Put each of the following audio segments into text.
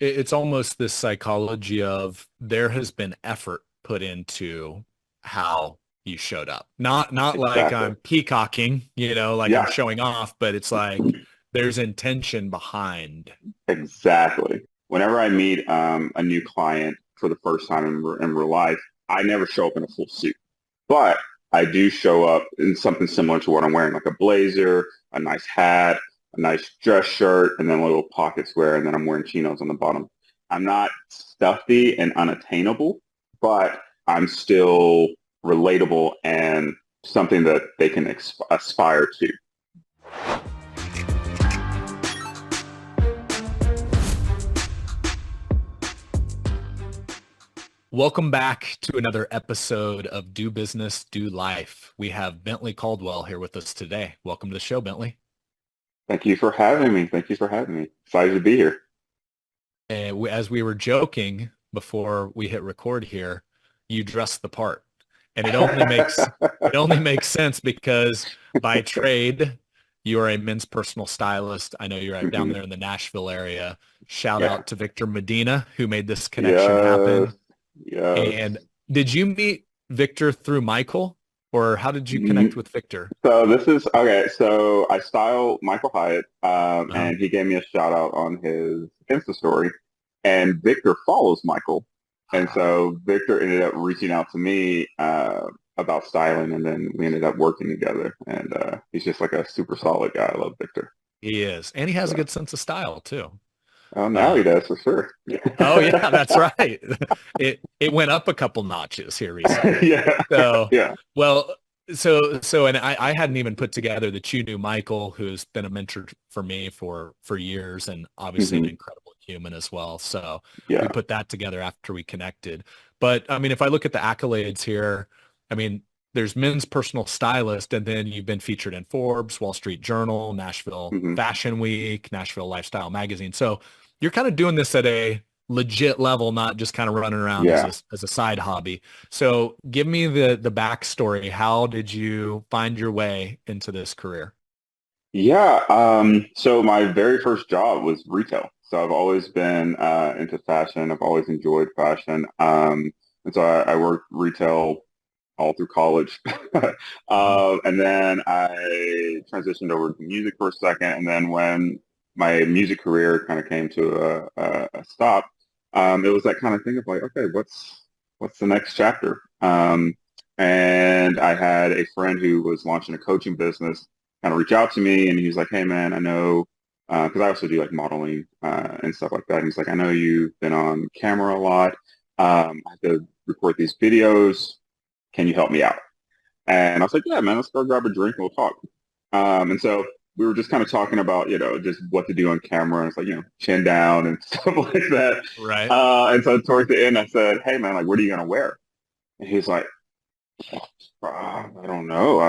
it's almost this psychology of there has been effort put into how you showed up. Not like Exactly. I'm peacocking, like I'm Yeah, showing off, but it's like there's intention behind. exactly. Whenever I meet a new client for the first time in real life, I never show up in a full suit, but I do show up in something similar to what I'm wearing, like a blazer, a nice hat, a nice dress shirt, and then a little pocket square, and then I'm wearing chinos on the bottom. I'm not stuffy and unattainable, but I'm still relatable and something that they can aspire to. Welcome back to another episode of Do Business, Do Life. We have Bentley Caldwell here with us today. Welcome to the show, Bentley. Thank you for having me. Thank you for having me. Excited to be here. And as we were joking before we hit record here, you dress the part. And it only makes sense because by trade, you are a men's personal stylist. I know you're right down Mhm. there in the Nashville area. Shout Yeah. out to Victor Medina, who made this connection Yes. happen. And Yes. did you meet Victor through Michael, or how did you connect Mm, with Victor? So this is okay. So I style Michael Hyatt, Uh-huh. and he gave me a shout out on his Insta story. And Victor follows Michael, and so Victor ended up reaching out to me about styling, and then we ended up working together. And he's just like a super solid guy. I love Victor. He is. And he has a So good sense of style too. now he Um, does for sure. oh yeah, that's right. It went up a couple notches here recently. Yeah, So, yeah. well, and I hadn't even put together that you knew Michael, who's been a mentor for me for years and obviously an Hmm. incredible human as well. So we Yeah. put that together after we connected. But I mean, if I look at the accolades here, I mean, there's men's personal stylist, and then you've been featured in Forbes, Wall Street Journal, Nashville Hmm. Fashion Week, Nashville Lifestyle Magazine. So you're kind of doing this at a legit level, not just kind of running around as Yeah. a side hobby. So give me the backstory. How did you find your way into this career? Yeah. So my very first job was retail. So I've always been into fashion. I've always enjoyed fashion. And so I worked retail all through college. Mhm. And then I transitioned over to music for a second. And then when my music career kind of came to a stop, it was that kind of thing of like, okay, what's the next chapter? And I had a friend who was launching a coaching business kind of reach out to me, and he was like, "Hey, man, I know." Because I also do like modeling and stuff like that. And he's like, I know you've been on camera a lot. I have to record these videos. Can you help me out? And I was like, yeah, man, let's go grab a drink and we'll talk. And so we were just kind of talking about, just what to do on camera. And it's like, chin down and stuff like that. Right. And so towards the end, I said, hey, man, like, what are you going to wear? And he's like, I don't know,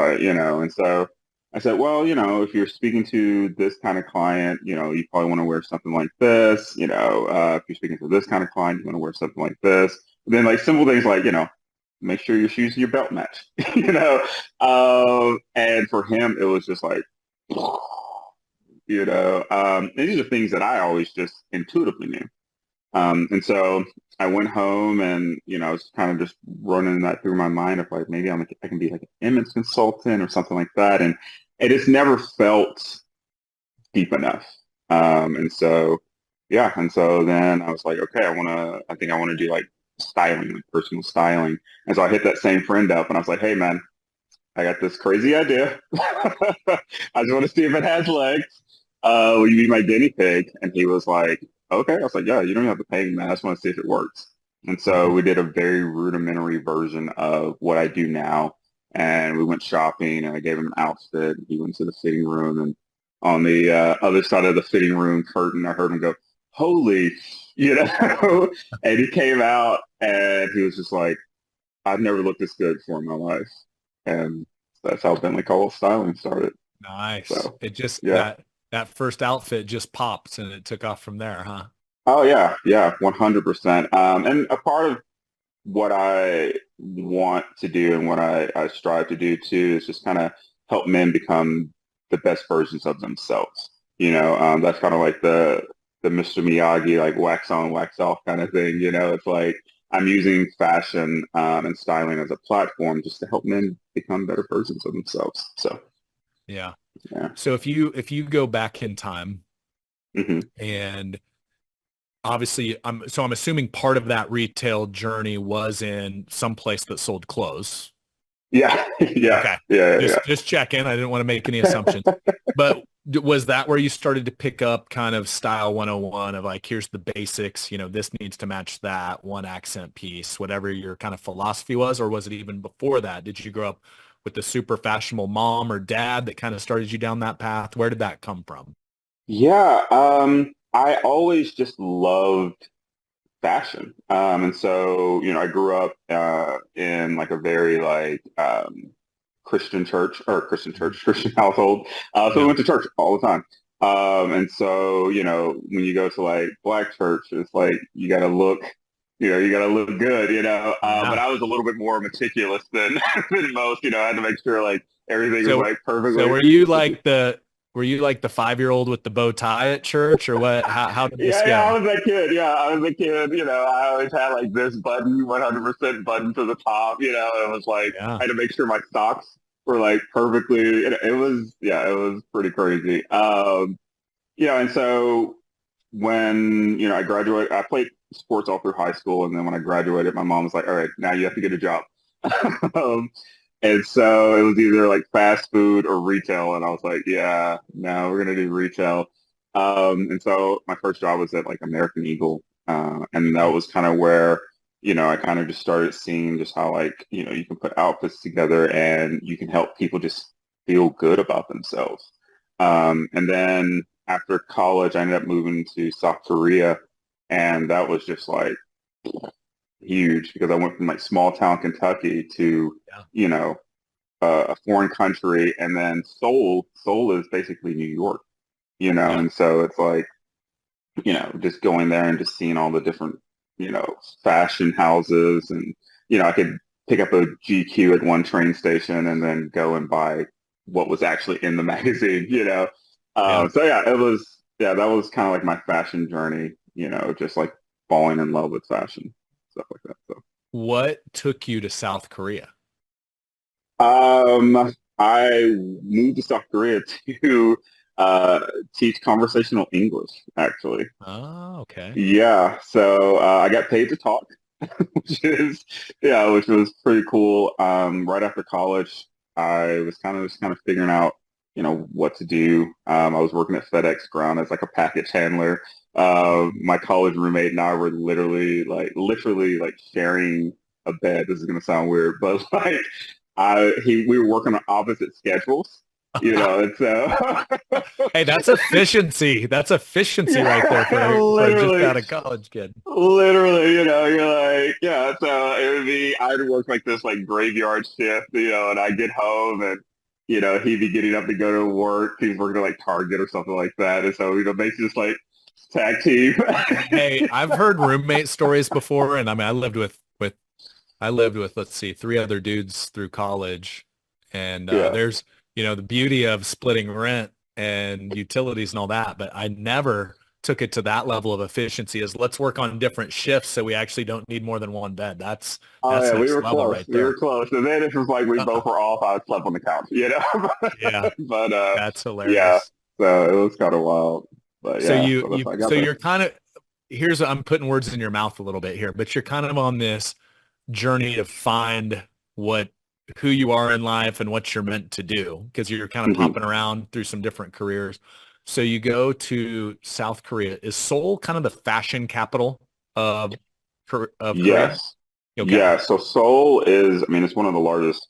and so I said, well, if you're speaking to this kind of client, you probably want to wear something like this, if you're speaking to this kind of client, you want to wear something like this. But then like simple things like, make sure your shoes and your belt match, and for him, it was just like, and these are things that I always just intuitively knew. And so I went home and, I was kind of just running that through my mind of like, maybe I can be like an image consultant or something like that. And it just never felt deep enough. And so, yeah. And so then I was like, okay, I think I want to do like styling, like personal styling. And so I hit that same friend up and I was like, hey, man, I got this crazy idea. I just want to see if it has legs. Will you be my guinea pig? And he was like, okay. I was like, yeah, you don't have to pay me, man. I just want to see if it works. And so Mhm. we did a very rudimentary version of what I do now. And we went shopping and I gave him an outfit. He went to the fitting room and on the other side of the fitting room curtain, I heard him go, holy, and he came out and he was just like, I've never looked this good before in my life. And that's how Bentley Caldwell styling started. Nice. So It just yeah. that first outfit just popped and it took off from there, huh? Oh yeah, yeah, 100%. And a part of what I want to do and what I strive to do too is just kind of help men become the best versions of themselves. That's kind of like the Mr. Miyagi, like wax on, wax off kind of thing. It's like I'm using fashion and styling as a platform just to help men become better versions of themselves. So, Yeah. yeah. So if you go back in time hmm and obviously I'm assuming part of that retail journey was in some place that sold clothes. Yeah. Yeah. Okay. Yeah. Yeah. Just checking. I didn't want to make any assumptions. But was that where you started to pick up kind of style 101 of like, here's the basics, this needs to match that one accent piece, whatever your kind of philosophy was, or was it even before that? Did you grow up with the super fashionable mom or dad that kind of started you down that path? Where did that come from? Yeah. I always just loved fashion. And so, I grew up in like a very like Christian church or Christian Mhm. church, Christian household. So we Yeah. went to church all the time. And so, when you go to like black church, it's like you gotta look good, but Yeah. I was a little bit more meticulous than than most, I had to make sure like everything was So, like so perfectly. were you like the 5-year-old with the bow tie at church or what? How did this Yeah, I go? was that kid. Yeah, I was a kid. I always had like this button, 100% button to the top. It was like Yeah. I had to make sure my socks were like perfectly. It was, yeah, it was pretty crazy. And so when I graduated, I played sports all through high school, and then when I graduated, my mom was like, "All right, now you have to get a job." um, and so it was either like fast food or retail, and I was like, "Yeah, no, we're gonna do retail." And so my first job was at like American Eagle, and that Mm. was kind of where I kind of just started seeing just how like you can put outfits together and you can help people just feel good about themselves. And then after college, I ended up moving to South Korea, and that was just like huge because I went from like small town Kentucky to Yeah. you know a foreign country, and then Seoul is basically New York, Yeah. and so it's like just going there and just seeing all the different fashion houses, and I could pick up a GQ at one train station and then go and buy what was actually in the magazine. Yeah. So yeah, that was kind of like my fashion journey, just like falling in love with fashion, stuff like that. So What took you to South Korea? I moved to South Korea to uh, teach conversational English, actually. Oh, okay. Yeah, so I got paid to talk, which was pretty cool. Right after college, I was kind of figuring out, what to do. I was working at FedEx Ground as like a package handler. My college roommate and I were literally like sharing a bed. This is gonna sound weird, but like we were working on opposite schedules, and so Hey, that's efficiency. That's efficiency right there yeah, for a just literally. out of college kid. Literally, you're like, yeah, so it would be, I'd work like this like graveyard shift, and I'd get home and, he'd be getting up to go to work. He's working at like Target or something like that. And so, basically just like tag team. Hey, I've heard roommate stories before, and I mean, I lived with let's see, 3 other dudes through college, and Yeah. there's the beauty of splitting rent and utilities and all that, but I never took it to that level of efficiency. As let's work on different shifts so we actually don't need more than one bed. That's Oh that's yeah, we next were level close. right We were there. close. And then it was like we Uh-uh. both were off. I slept on the couch. Yeah, But that's yeah, hilarious. so it was kind of wild. But So yeah, you so that's you how I so got there. you're kind of I'm putting words in your mouth a little bit here, but you're kind of on this journey to find what who you are in life and what you're meant to do because you're kind of hmm popping around through some different careers. So you go to South Korea. Is Seoul kind of the fashion capital of of Korea? Yes. Okay. Yeah. So Seoul is, I mean, it's one of the largest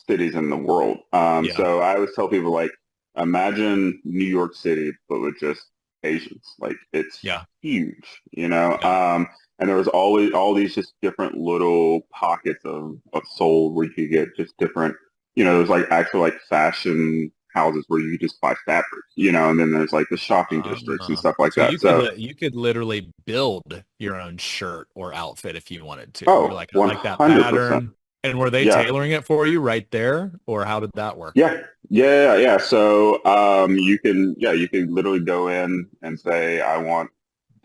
cities in the world. Yeah. So I always tell people like, imagine New York City, but with just Asians. Like it's Yeah. huge, Yeah. and there was always all these just different little pockets of Seoul where you could get just different, there's like actual like fashion houses where you could just buy fabric, and then there's like the shopping districts and stuff like So that. you could So, you could literally build your own shirt or outfit if you wanted to. You're oh, like, I like that 100%. pattern. And were they Yeah. tailoring it for you right there, or how did that work? Yeah, yeah. So you can literally go in and say, I want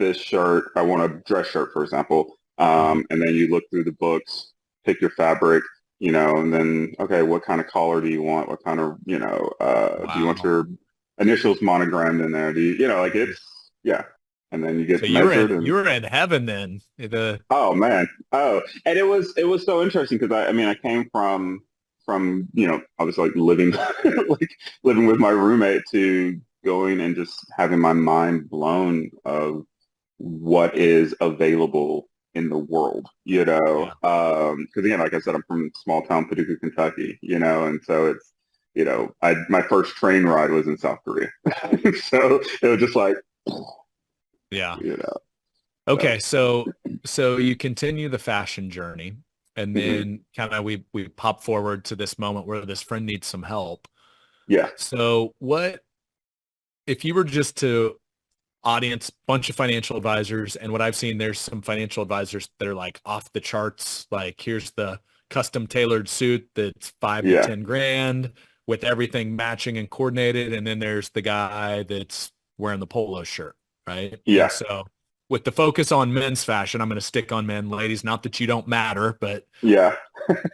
this shirt. I want a dress shirt, for example. Mhm. And then you look through the books, pick your fabric, and then, okay, what kind of collar do you want? What kind of, do you want Wow. your initials monogrammed in there? Do like it's, yeah. And then you So get measured and, you were in heaven then. oh man. Oh, and it was so interesting because I came from, I was like living, like living with my roommate to going and just having my mind blown of what is available in the world, Yeah. because again, like I said, I'm from small town Paducah, Kentucky, and so it's, my first train ride was in South Korea. So it was just like, Yeah. you know, so Okay, so you continue the fashion journey, and mhm. then kind of we pop forward to this moment where this friend needs some help. Yeah, So what if you were just to audience bunch of financial advisors, and what I've seen, there's some financial advisors that are like off the charts, like here's the custom tailored suit that's 5 to 10 grand with everything matching and coordinated, and then there's the guy that's wearing the polo shirt, right? And yeah, so with the focus on men's fashion, I'm going to stick on men, ladies, not that you don't matter, but yeah,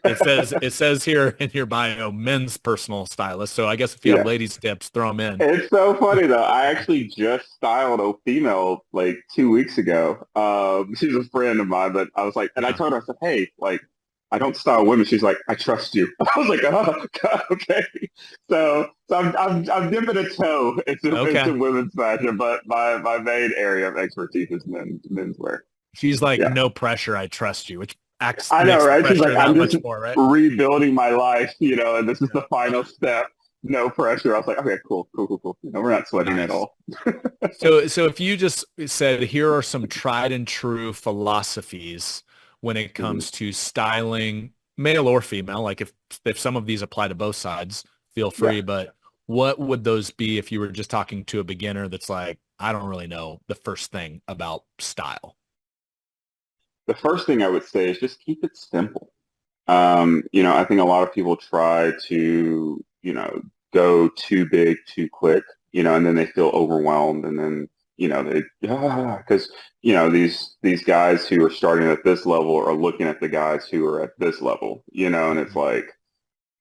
it says here in your bio, men's personal stylist. So I guess if you have yeah. ladies tips, throw them in. It's so funny though. I actually just styled a female like 2 weeks ago. She's a friend of mine, but I was like, and I Yeah. told her, I said, hey, like, I don't style women. She's like, I trust you. I was like, oh, God, okay. So I'm dipping a toe into Okay. women's fashion, but my main area of expertise is menswear. She's like, Yeah, no pressure, I trust you, which I know, makes the right? She's like, pressure I'm that just much more, right? rebuilding my life, and this is the Yeah. final step. No pressure. I was like, okay, cool, cool, cool, cool. We're not sweating at Nice. all. So if you just said, here are some tried and true philosophies when it Mhm. comes to styling, male or female, like if some of these apply to both sides, feel Yeah. free, but what would those be if you were just talking to a beginner that's like, I don't really know the first thing about style? The first thing I would say is just keep it simple. I think a lot of people try to, go too big too quick, and then they feel overwhelmed and then, they, because, these guys who are starting at this level are looking at the guys who are at this level, and it's Mhm. like,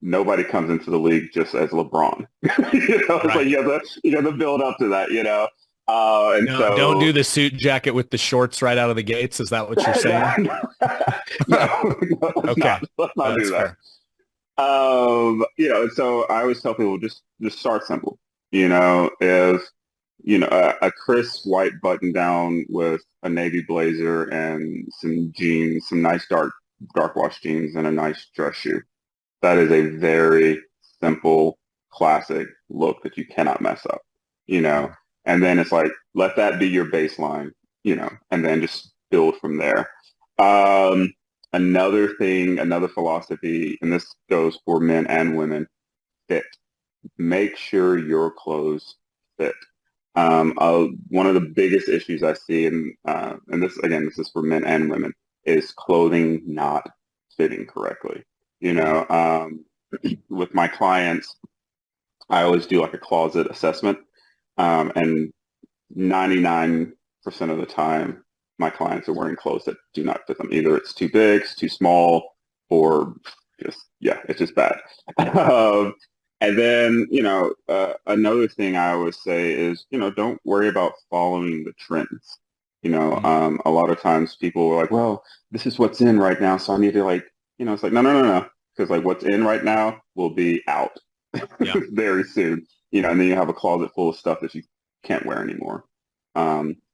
nobody comes into the league just as LeBron. It's like Right. you got to build up to that. And No, don't so do the suit jacket with the shorts right out of the gates. Is that what you're no, saying? no, Okay. let's not do That's that. fair. So I always tell people just start simple. If a crisp white button down with a navy blazer and some jeans, some nice dark wash jeans, and a nice dress shoe. That is a very simple, classic look that you cannot mess up. You know, Mm. and then it's like let that be your baseline. And then just build from there. Another thing, another philosophy, and this goes for men and women, fit. Make sure your clothes fit. One of the biggest issues I see, and this again, this is for men and women, is clothing not fitting correctly. Mm. With my clients, I always do like a closet assessment, and 99% of the time, my clients are wearing clothes that do not fit them. Either it's too big, it's too small, or just, yeah, it's just bad. And then, another thing I always say is, don't worry about following the trends. Mm. A lot of times people are like, well, this is what's in right now, so I need to like, it's like, no, no, no, no, because like what's in right now will be out Yeah. very soon. And then you have a closet full of stuff that you can't wear anymore.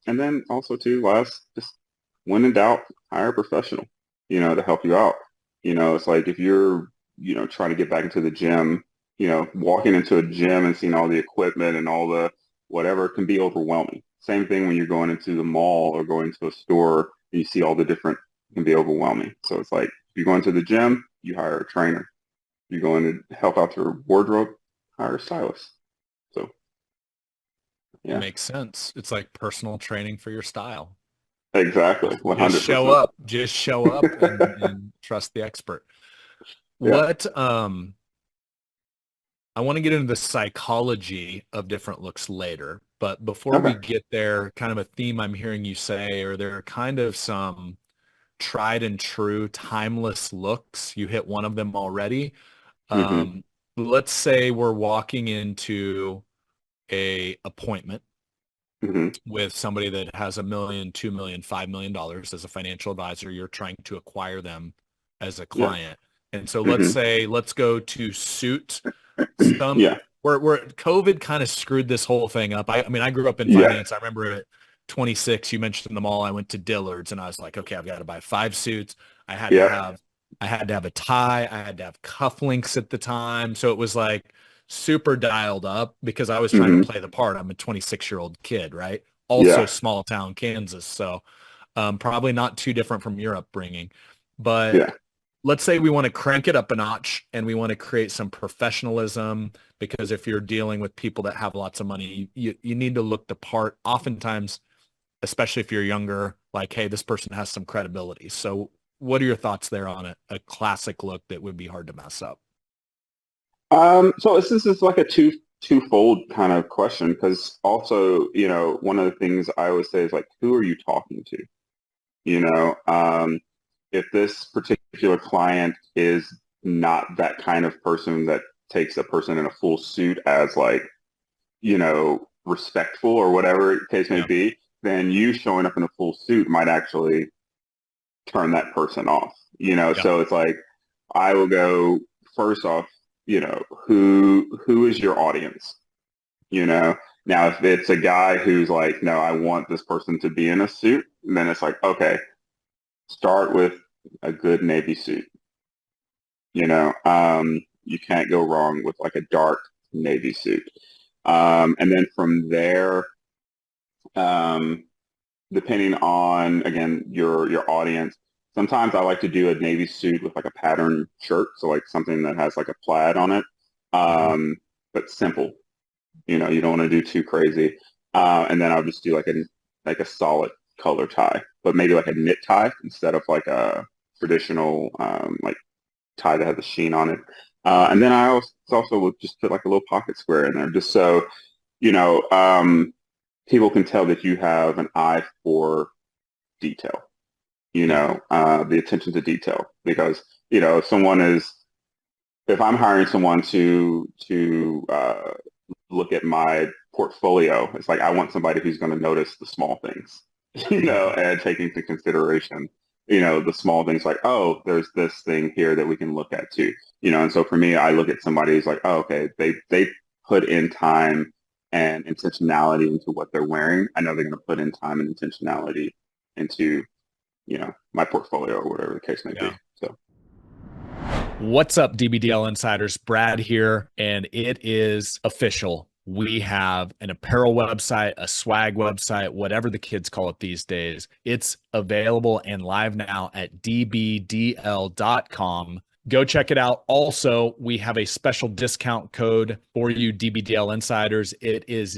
And then also too, last, just when in doubt, hire a professional, to help you out. It's like if you're, trying to get back into the gym, walking into a gym and seeing all the equipment and all the whatever can be overwhelming. Same thing when you're going into the mall or going to a store and you see all the different, it can be overwhelming. So it's like, if you go into the gym, you hire a trainer. You're going to help out your wardrobe, hire a stylist. So yeah, Makes sense. It's like personal training for your style. exactly, Just show 100%. up. Just show up and trust the expert. Yeah. What I want to get into the psychology of different looks later, But before we Okay. get there, kind of a theme I'm hearing you say, or there are kind of some tried and true timeless looks. You hit one of them already. Hmm. Um, let's say we're walking into a appointment Hmm. with somebody that has $1 million, $2 million, $5 million as a financial advisor. You're trying to acquire them as a Yeah. client. And so let's Hmm. say, let's go to suit some Yeah. where COVID kind of screwed this whole thing up. I mean, I grew up in Yeah. finance. I remember at 26, you mentioned them all. I went to Dillard's and I was like, okay, I've got to buy 5 suits. I had to Yeah. have, I had to have a tie. I had to have cufflinks at the time. So it was like super dialed up because I was trying to Hmm. play the part. I'm a 26-year-old kid, right? Also Yeah. small town Kansas. So probably not too different from your upbringing. But Yeah. let's say we want to crank it up a notch and we want to create some professionalism because if you're dealing with people that have lots of money, you need to look the part. Oftentimes, especially if you're younger, like, hey, this person has some credibility. So what are your thoughts there on a classic look that would be hard to mess up? So this is like a twofold kind of question because also, one of the things I always say is like, who are you talking to? You know, if this particular client is not that kind of person that takes a person in a full suit as like, respectful or whatever the case may Yeah. be, then you showing up in a full suit might actually turn that person off. Yeah. So it's like I will go first off, who is your audience? You know, now if it's a guy who's like, no, I want this person to be in a suit, then it's like, okay, start with a good navy suit. You can't go wrong with like a dark navy suit. And then from there, um, depending on again your audience, sometimes I like to do a navy suit with like a pattern shirt, so like something that has like a plaid on it, Mhm. but simple. You don't want to do too crazy. And then I'll just do like a solid color tie, but maybe like a knit tie instead of like a traditional like tie that has a sheen on it. And then I also would just put like a little pocket square in there, just so you know people can tell that you have an eye for detail. Yeah. The attention to detail, because if someone is if I'm hiring someone to look at my portfolio, it's like I want somebody who's going to notice the small things, Mhm. and take into consideration, the small things like, oh, there's this thing here that we can look at too. And so for me, I look at somebody who's like, oh, okay, they put in time and intentionality into what they're wearing. I know they're going to put in time and intentionality into, my portfolio or whatever the case may be. Yeah. So, What's up, DBDL insiders? Brad here, and it is official. We have an apparel website, a swag website, whatever the kids call it these days. It's available and live now at dbdl.com. Go check it out. Also, we have a special discount code for you DBDL insiders. It is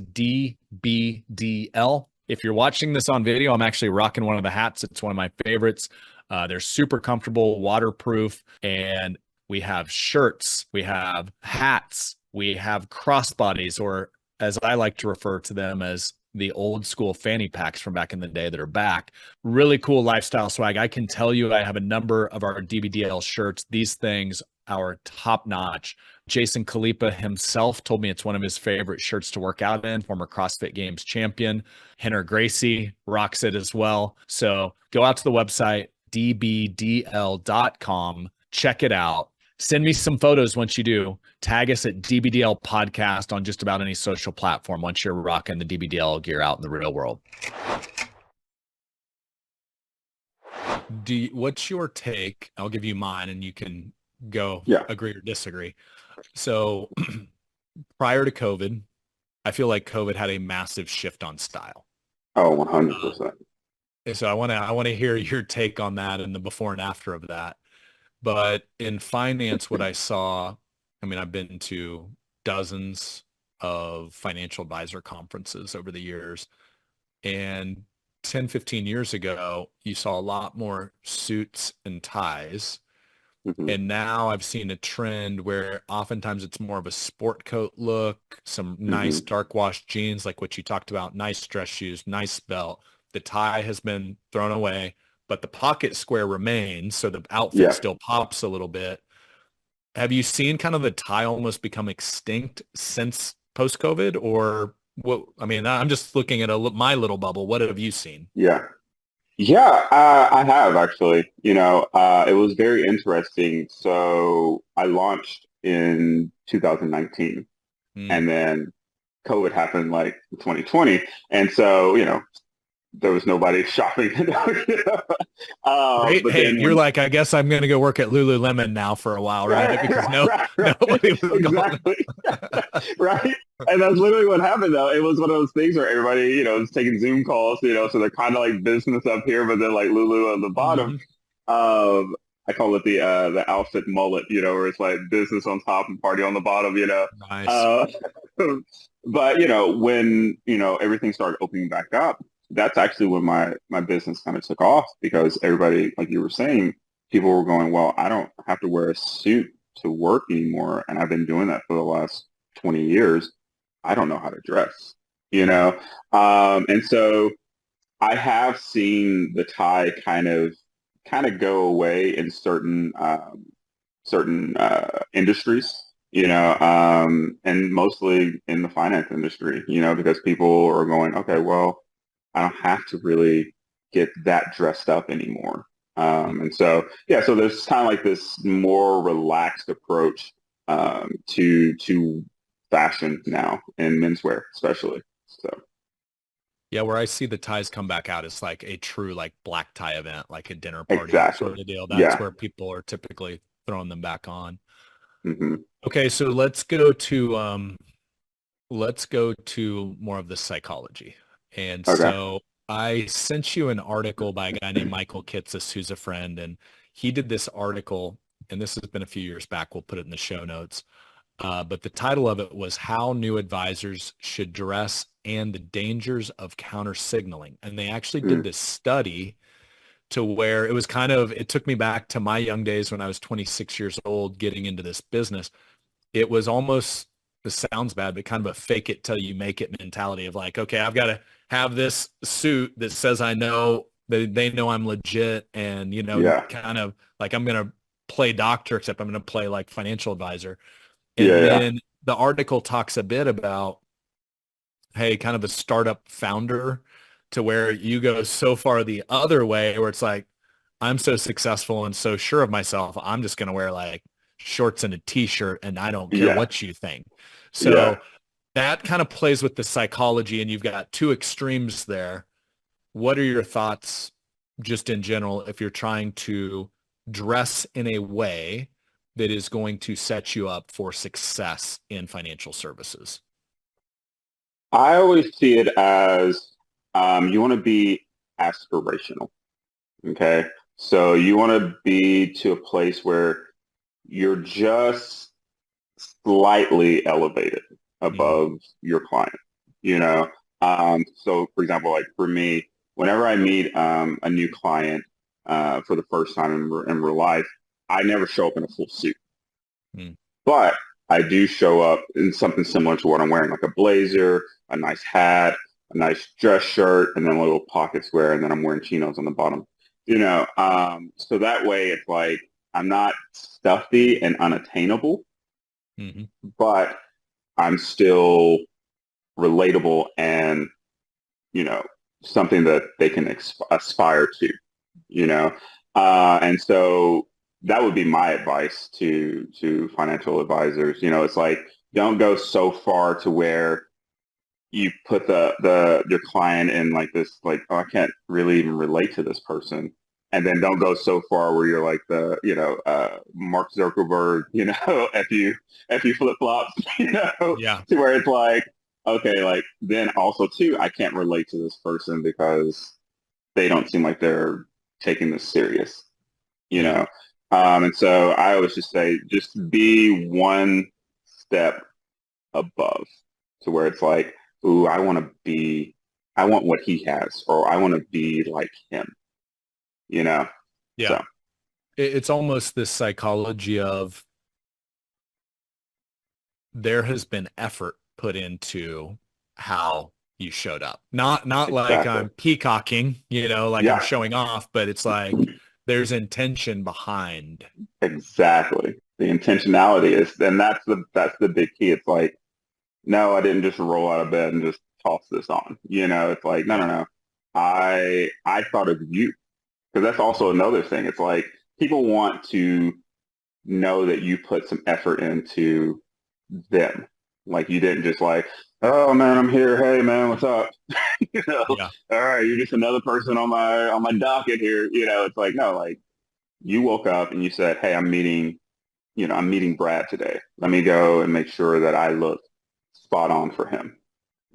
DBDL. If you're watching this on video, I'm actually rocking one of the hats. It's one of my favorites. They're super comfortable, waterproof, and we have shirts, we have hats, we have crossbodies, or as I like to refer to them as the old school fanny packs from back in the day that are back. Really cool lifestyle swag. I can tell you I have a number of our DBDL shirts. These things are top notch. Jason Khalipa himself told me it's one of his favorite shirts to work out in, former CrossFit Games champion. Henner Gracie rocks it as well. So go out to the website, dbdl.com. Check it out. Send me some photos once you do. Tag us at DBDL Podcast on just about any social platform once you're rocking the DBDL gear out in the real world. What's your take? I'll give you mine and you can go yeah. agree or disagree. So prior to COVID, I feel like COVID had a massive shift on style. Oh, Uh, 100%. so I want to hear your take on that and the before and after of that. But in finance, what I saw, I mean, I've been to dozens of financial advisor conferences over the years. And 10, 15 years ago, you saw a lot more suits and ties. Hmm. And now I've seen a trend where oftentimes it's more of a sport coat look, some nice Hmm. dark wash jeans, like what you talked about, nice dress shoes, nice belt. The tie has been thrown away, but the pocket square remains, so the outfit Yeah. still pops a little bit. Have you seen kind of the tie almost become extinct since post-COVID, or what? I mean, I'm just looking at my little bubble. What have you seen? Yeah. Yeah, I have actually. It was very interesting. So I launched in 2019, Hmm. and then COVID happened like 2020, and so there was nobody shopping. Right? But Hey, then you're when like, I guess I'm going to go work at Lululemon now for a while, right? right, Because right, no, right, right, nobody was going. exactly, right. And that's literally what happened, though. It was one of those things where everybody, is taking Zoom calls, so they're kind of like business up here, but then like Lulu on the bottom. Mhm. I call it the outfit mullet, where it's like business on top and party on the bottom. Nice. Uh, but when everything started opening back up, that's actually when my business kind of took off because everybody, like you were saying, people were going, well, I don't have to wear a suit to work anymore, and I've been doing that for the last 20 years. I don't know how to dress, you Mhm. know, and so I have seen the tie kind of go away in certain industries, and mostly in the finance industry, because people are going, okay, well, I don't have to really get that dressed up anymore. And so, yeah, so there's kind of like this more relaxed approach to fashion now in menswear, especially. So Yeah, where I see the ties come back out, it's like a true like black tie event, like a dinner party exactly, sort of deal. That's yeah. where people are typically throwing them back on. Hmm. Okay, so let's go to more of the psychology. And Okay. so I sent you an article by a guy named Michael Kitsis, who's a friend, and he did this article, and this has been a few years back. We'll put it in the show notes. But the title of it was How New Advisors Should Dress and the Dangers of Counter Signaling. And they actually did Mm. this study to where it was kind of, it took me back to my young days when I was 26 years old getting into this business. It was almost, this sounds bad, but kind of a fake it till you make it mentality of like, okay, I've got to have this suit that says I know that they know I'm legit and, Yeah. kind of like I'm going to play doctor, except I'm going to play like financial advisor. Yeah. And Yeah. then the article talks a bit about, hey, kind of a startup founder to where you go so far the other way where it's like, I'm so successful and so sure of myself, I'm just going to wear like shorts and a t-shirt and I don't care Yeah. what you think. Yeah. So that kind of plays with the psychology and you've got two extremes there. What are your thoughts just in general if you're trying to dress in a way that is going to set you up for success in financial services? I always see it as you want to be aspirational. Okay. So you want to be to a place where you're just slightly elevated Mm, above your client, you know? So for example, like for me, whenever I meet a new client for the first time in real life, I never show up in a full suit. mm, But I do show up in something similar to what I'm wearing, like a blazer, a nice hat, a nice dress shirt, and then a little pocket square, and then I'm wearing chinos on the bottom. So that way it's like I'm not stuffy and unattainable, mhm. but I'm still relatable and, you know, something that they can aspire to, you know? And so that would be my advice to financial advisors. It's like don't go so far to where you put the your client in like this, like, oh, I can't really even relate to this person. And then don't go so far where you're like Mark Zuckerberg, if you flip flops, Yeah. to where it's like, okay, like then also too, I can't relate to this person because they don't seem like they're taking this serious, you Yeah. know? And so I always just say, just be one step above to where it's like, ooh, I want what he has, or I want to be like him, you know? Yeah. So, it's almost this psychology of there has been effort put into how you showed up. Not like Exactly. I'm peacocking, like I'm Yeah, showing off, but it's like there's intention behind. exactly. The intentionality is, and that's the big key. It's like, no, I didn't just roll out of bed and just toss this on. It's like, no, Yeah. no, no. I thought of you, because that's also Mhm. another thing. It's like people want to know that you put some effort into them. Like you didn't just like, oh man, I'm here. Hey man, what's up? All Yeah. right, you're just another person on my docket here. It's like no, like you woke up and you said, hey, I'm meeting Brad today. Let me go and make sure that I look spot on for him.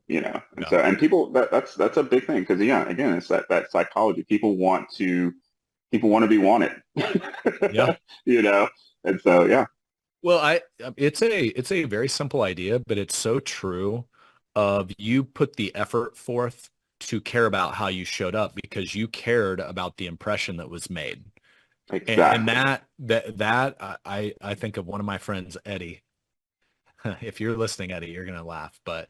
And Yeah. so and people that's a big thing because yeah, again, it's that psychology. People want to be wanted. Yeah. you know, and so yeah, Well, it's a very simple idea, but it's so true of you put the effort forth to care about how you showed up because you cared about the impression that was made. And exactly. that I think of one of my friends, Eddie. If you're listening, Eddie, you're gonna laugh, but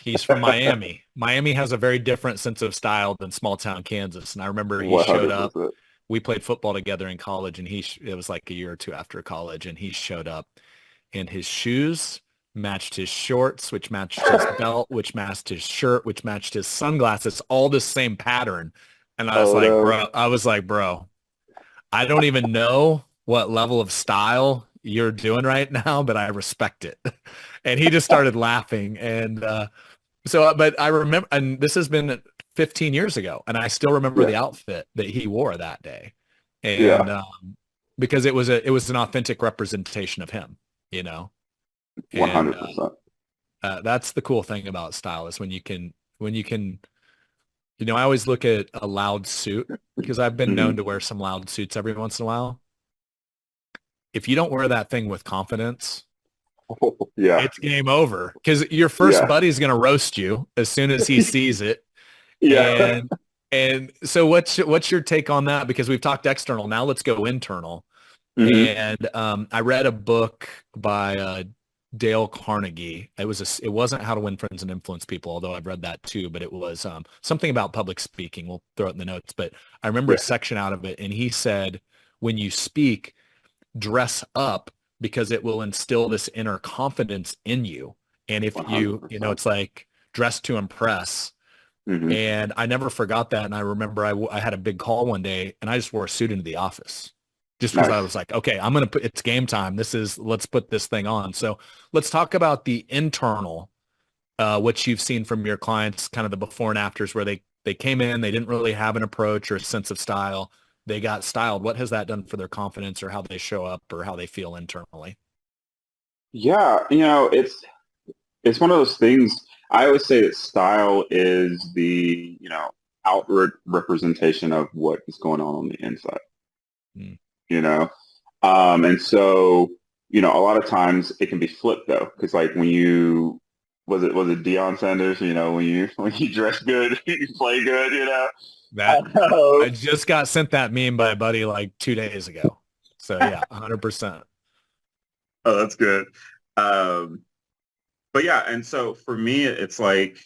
he's from Miami. Miami has a very different sense of style than small town Kansas. And I remember he showed up. 100%. We played football together in college, and it was like a year or two after college, and he showed up, and his shoes matched his shorts, which matched his belt, which matched his shirt, which matched his sunglasses, all the same pattern. And Oh no. I was like, bro, I don't even know what level of style you're doing right now, but I respect it. And he just started laughing. And but I remember, and this has been 15 years ago, and I still remember Yeah. the outfit that he wore that day. And Yeah. because it was an authentic representation of him, you know, and 100%. that's the cool thing about style is when you can, I always look at a loud suit because I've been known hmm to wear some loud suits every once in a while. If you don't wear that thing with confidence, yeah. it's game over because your first Yeah. buddy's going to roast you as soon as he sees it. yeah. And and so what's your take on that? Because we've talked external. Now let's go internal. hmm And I read a book by Dale Carnegie. It wasn't How to Win Friends and Influence People, although I've read that too. But it was something about public speaking. We'll throw it in the notes. But I remember a Yeah. section out of it, and he said, when you speak, dress up because it will instill this inner confidence in you. And if $100. it's like dress to impress. hmm And I never forgot that. And I remember I had a big call one day and I just wore a suit into the office just because I Nice. was like, okay, it's game time. Let's put this thing on. So let's talk about the internal, what you've seen from your clients, kind of the before and afters where they came in, they didn't really have an approach or a sense of style. They got styled. What has that done for their confidence or how they show up or how they feel internally? Yeah. It's one of those things. I always say that style is the, outward representation of what is going on the inside, Mm. you know? And so, a lot of times it can be flipped though, because like when you was it Deion Sanders, when you dress good, you play good, That Oh, I just got sent that meme by a buddy like 2 days ago. So yeah, 100%. oh, that's good. Um, but yeah, and so for me, it's like,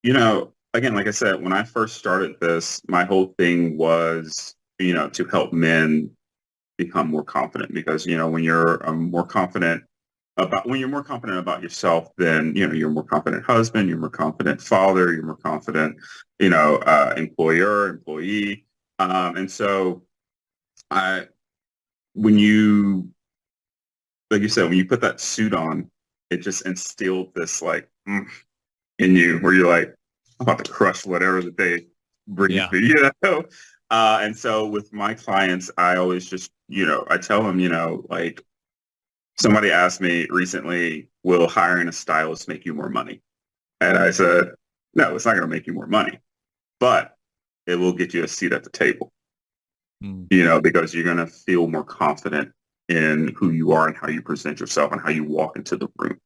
again, like I said, when I first started this, my whole thing was, to help men become more confident because, when you're more confident about yourself, then, you're a more confident husband, you're a more confident father, you're more confident, employer, employee. And so I, when you, like you said, when you put that suit on, it just instilled this like in you where you're like, I'm about to crush whatever the day brings Yeah. me, And so with my clients, I always just, I tell them, like somebody asked me recently, will hiring a stylist make you more money? And I said, no, it's not going to make you more money, but it will get you a seat at the table, Mm. because you're going to feel more confident in who you are and how you present yourself and how you walk into the room,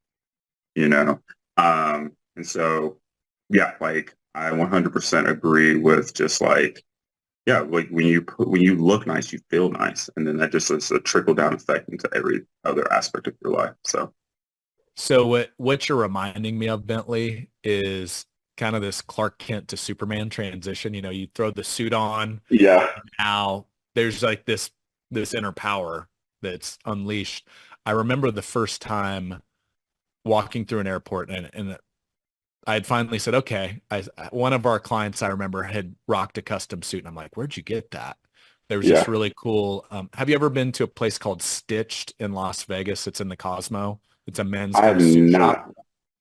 you know? And so, yeah, like I 100% agree with just like, yeah, like when you look nice, you feel nice, and then that just is a trickle down effect into every other aspect of your life. So So what you're reminding me of, Bentley, is kind of this Clark Kent to Superman transition. You know, you throw the suit on, yeah, and now there's like this inner power that's unleashed. I remember the first time walking through an airport, and I had finally said, okay, one of our clients I remember had rocked a custom suit, and I'm like, where'd you get that? There was this yeah. really cool. Have you ever been to a place called Stitched in Las Vegas? It's in the Cosmo. It's a men's I kind have of suit shop.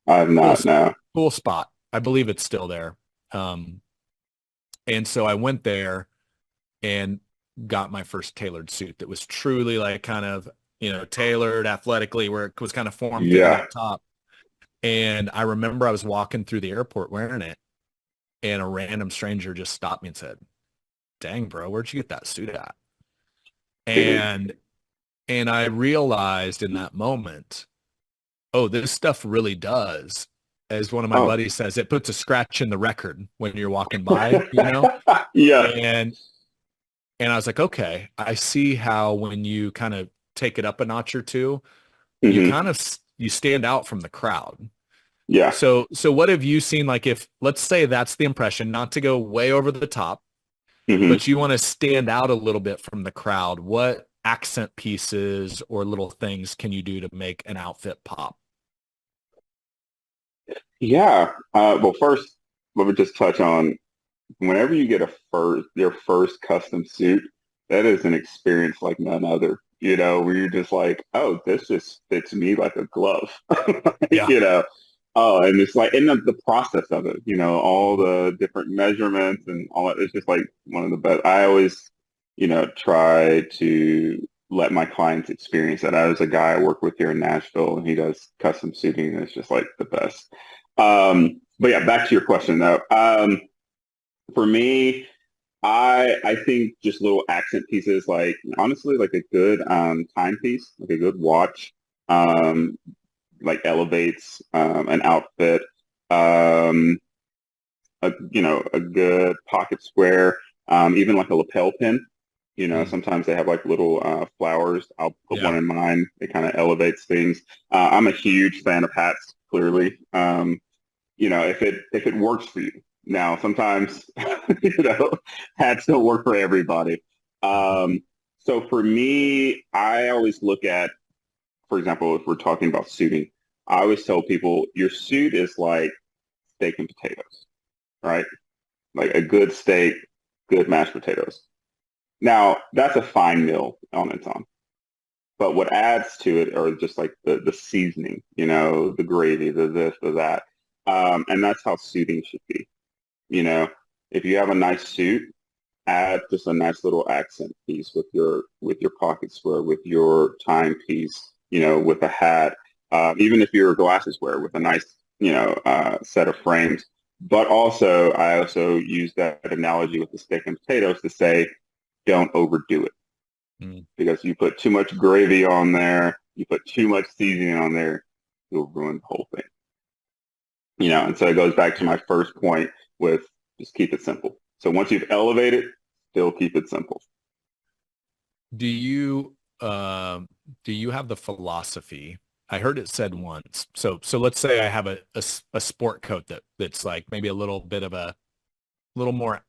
not, I have Cool, not. No. cool spot. I believe it's still there. Um, and so I went there and got my first tailored suit that was truly like kind of, tailored athletically where it was kind of form fitting Yeah. up top. And I remember I was walking through the airport wearing it, and a random stranger just stopped me and said, "Dang, bro, where'd you get that suit at?" Dude. And I realized in that moment, oh, this stuff really does, as one of my Oh. buddies says, it puts a scratch in the record when you're walking by. Yeah. And I was like, okay, I see how when you kind of take it up a notch or two, you Hmm. kind of you stand out from the crowd. Yeah. So what have you seen? Like, if let's say that's the impression, not to go way over the top, Hmm. but you want to stand out a little bit from the crowd, what accent pieces or little things can you do to make an outfit pop? Yeah. Well, first, let me just touch on whenever you get your first custom suit, that is an experience like none other. Where you're just like, oh, this just fits me like a glove. Yeah. you know. Oh, and it's like in the process of it, all the different measurements and all that. It's just like one of the best. I always, try to let my clients experience that. I was a guy I work with here in Nashville, and he does custom suiting, and it's just like the best. But yeah, back to your question though. For me, I think just little accent pieces, like honestly, like a good timepiece, like a good watch, um, like elevates an outfit. Um, a good pocket square, even like a lapel pin. Mm. Sometimes they have like little flowers. I'll put one Yeah. in mine. It kind of elevates things. I'm a huge fan of hats, clearly. If it works for you. Now, sometimes, hats don't work for everybody. Mhm. So for me, I always look at, for example, if we're talking about suiting, I always tell people your suit is like steak and potatoes, right? Like a good steak, good mashed potatoes. Now, that's a fine meal on its own. But what adds to it are just like the seasoning, the gravy, the this, the that. And that's how suiting should be. You know, if you have a nice suit, add just a nice little accent piece with your pocket square, with your timepiece, with a hat, even if you're a glasses wearer with a nice, set of frames. But also, I also use that analogy with the steak and potatoes to say, don't overdo it Mm. because you put too much gravy on there, you put too much seasoning on there, you'll ruin the whole thing. And so it goes back to Yeah. my first point with just keep it simple. So once you've elevated, still keep it simple. Do you do you have the philosophy? I heard it said once. So let's say I have a sport coat that's like maybe a little bit of a little more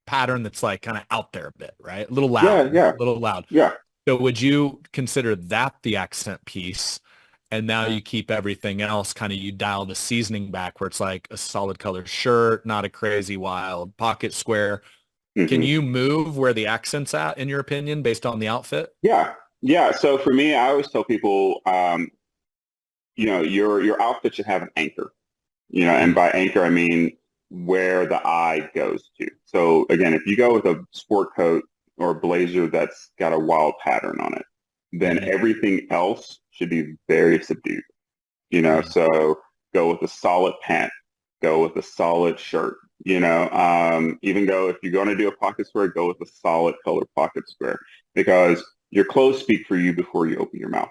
pattern that's like kind of out there a bit, right? A little Yeah, loud, yeah, a little loud. yeah. So would you consider that the accent piece? And now you keep everything else kind of you dial the seasoning back where it's like a solid color shirt, not a crazy wild pocket square. Can Hmm. you move where the accent's at in your opinion based on the outfit? Yeah, yeah. So for me, I always tell people, your outfit should have an anchor. And Mm. by anchor, I mean where the eye goes to. So again, if you go with a sport coat or a blazer that's got a wild pattern on it, then Hmm. everything else should be very subdued. Mm. So go with a solid pant, go with a solid shirt. Even go if you're going to do a pocket square, go with a solid color pocket square because your clothes speak for you before you open your mouth.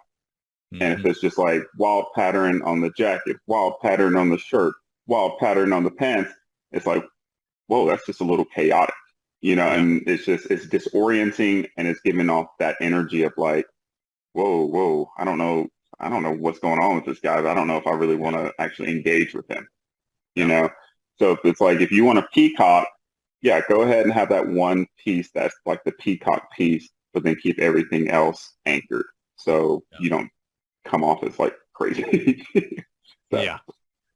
And if Hmm. it's just like wild pattern on the jacket, wild pattern on the shirt, wild pattern on the pants, it's like, whoa, that's just a little chaotic. Yeah. and it's disorienting and it's giving off that energy of like, whoa, I don't know what's going on with this guy, but I don't know if I really want to actually engage with him, you Yeah. know? So if it's like, if you want a peacock, yeah, go ahead and have that one piece that's like the peacock piece, but then keep everything else anchored so Yeah. you don't come off as like crazy. So, Yeah.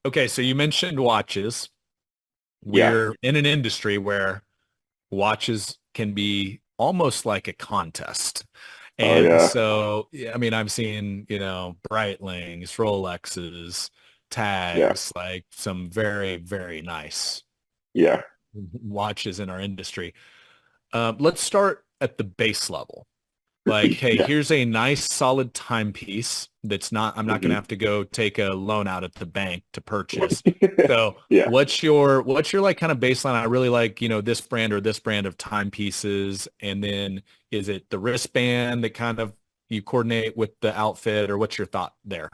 Okay. So you mentioned watches. yeah. We're in an industry where watches can be almost like a contest. Oh, And yeah. so, yeah, I mean, I've seen, Breitlings, Rolexes, Yeah. tags, like some very, very nice Yeah. watches in our industry. Let's start at the base level. Like, hey, Yeah. here's a nice solid timepiece that's not, I'm not going to Hmm. have to go take a loan out at the bank to purchase. So Yeah. what's your like kind of baseline? I really like, this brand or this brand of timepieces. And then is it the wristband that kind of you coordinate with the outfit, or what's your thought there?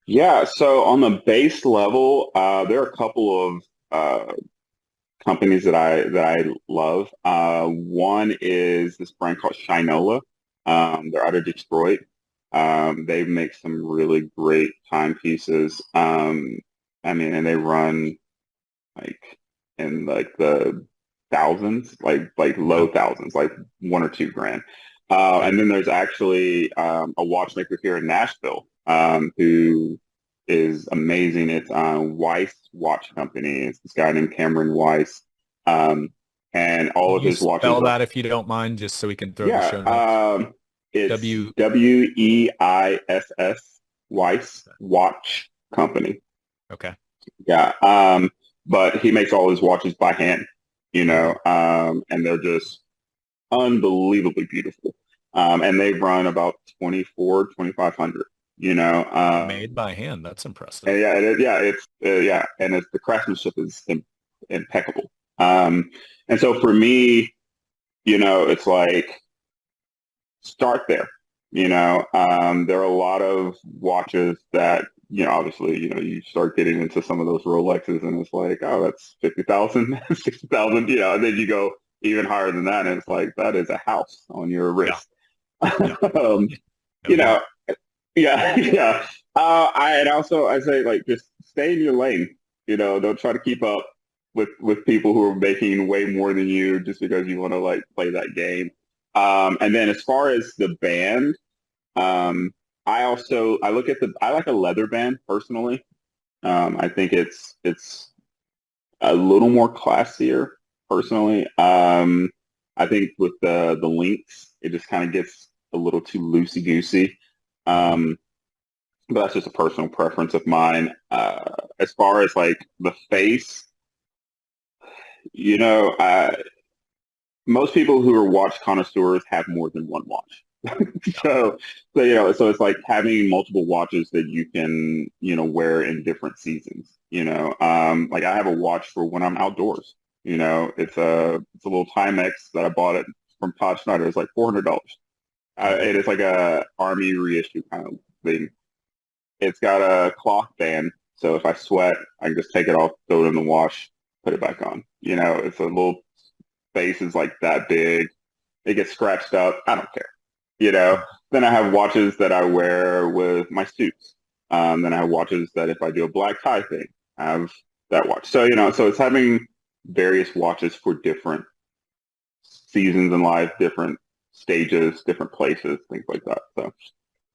Yeah. So on the base level, there are a couple of companies that I love. One is this brand called Shinola. They're out of Detroit. They make some really great timepieces. I mean, and they run like in like the thousands, like Okay. low thousands, like 1 or 2 grand. Okay. And then there's actually a watchmaker here in Nashville who is amazing. It's Weiss Watch Company. It's this guy named Cameron Weiss, um, and all Can of you his watches spell are that if you don't mind, just so we can throw the yeah. show notes? It's W. Weiss Weiss Watch Company. Okay. Yeah. But he makes all his watches by hand, Oh, and they're just unbelievably beautiful. And they run about 24, 2,500, made by hand. That's and impressive. yeah, yeah, and the craftsmanship is impeccable. Um, and so for me, it's like start there. There are a lot of watches that, obviously, you start getting into some of those Rolexes and it's like, oh, that's 50,000, 60,000, and then you go even higher than that and it's like, that is a house on your Yeah. wrist. Yeah. um, No you know, doubt. yeah, yeah. And also I say like, just stay in your lane, don't try to keep up with people who are making way more than you just because you want to like play that game. And then as far as the band, um, I look at I like a leather band personally. I think it's a little more classier personally. I think with the links, it just kind of gets a little too loosey goosey. Mhm. Um, but that's just a personal preference of mine. As far as like the face, you know, uh, most people who are watch connoisseurs have more than one watch. Yeah. So it's like having multiple watches that you can, wear in different seasons. Like I have a watch for when I'm outdoors. It's a little Timex that I bought it from Todd Schneider. It's like $400. Mhm. It is like a army reissue kind of thing. It's got a cloth band, so if I sweat, I can just take it off, throw it in the wash, put it back on. It's a little face is like that big. It gets scratched up. I don't care. You know. Mhm. Then I have watches that I wear with my suits. Then I have watches that if I do a black tie thing, I have that watch. So so it's having various watches for different seasons in life, different stages, different places, things like that. So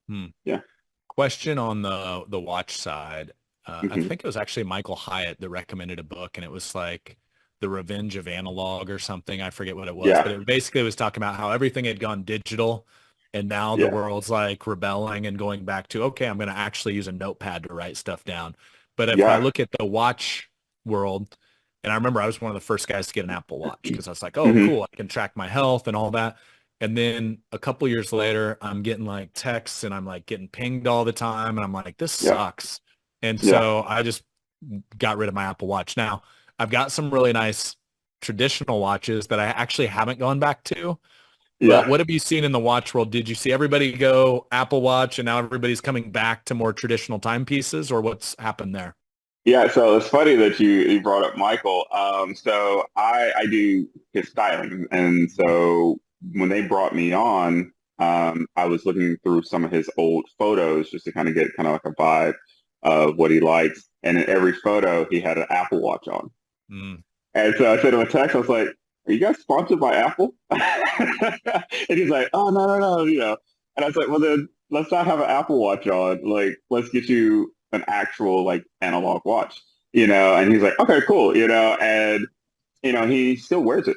Hmm. yeah. Question on the watch side. I Hmm. think it was actually Michael Hyatt that recommended a book, and it was like The Revenge of Analog or something. I forget what it was, Yeah. but it basically was talking about how everything had gone digital, and now the Yeah. world's like rebelling and going back to, okay, I'm going to actually use a notepad to write stuff down. But if I Yeah. look at the watch world, and I remember I was one of the first guys to get an Apple Watch because I was like, oh, Hmm. cool, I can track my health and all that. And then a couple years later, I'm getting like texts and I'm like getting pinged all the time. And I'm like, this Yeah. sucks. And Yeah. so I just got rid of my Apple Watch. Now, I've got some really nice traditional watches that I actually haven't gone back to. But Yeah. what have you seen in the watch world? Did you see everybody go Apple Watch and now everybody's coming back to more traditional timepieces, or what's happened there? Yeah, so it's funny that you brought up Michael. So I do his styling, and so when they brought me on, I was looking through some of his old photos just to kind of get kind of like a vibe of what he likes. And in every photo, he had an Apple Watch on. Mm, And so I sent him a text. I was like, "Are you guys sponsored by Apple?" And he's like, "Oh, no, no, no, you know." And I was like, "Well, then let's not have an Apple Watch on. Like, let's get you an actual like analog watch, you know." And he's like, "Okay, cool, you know." And he still wears it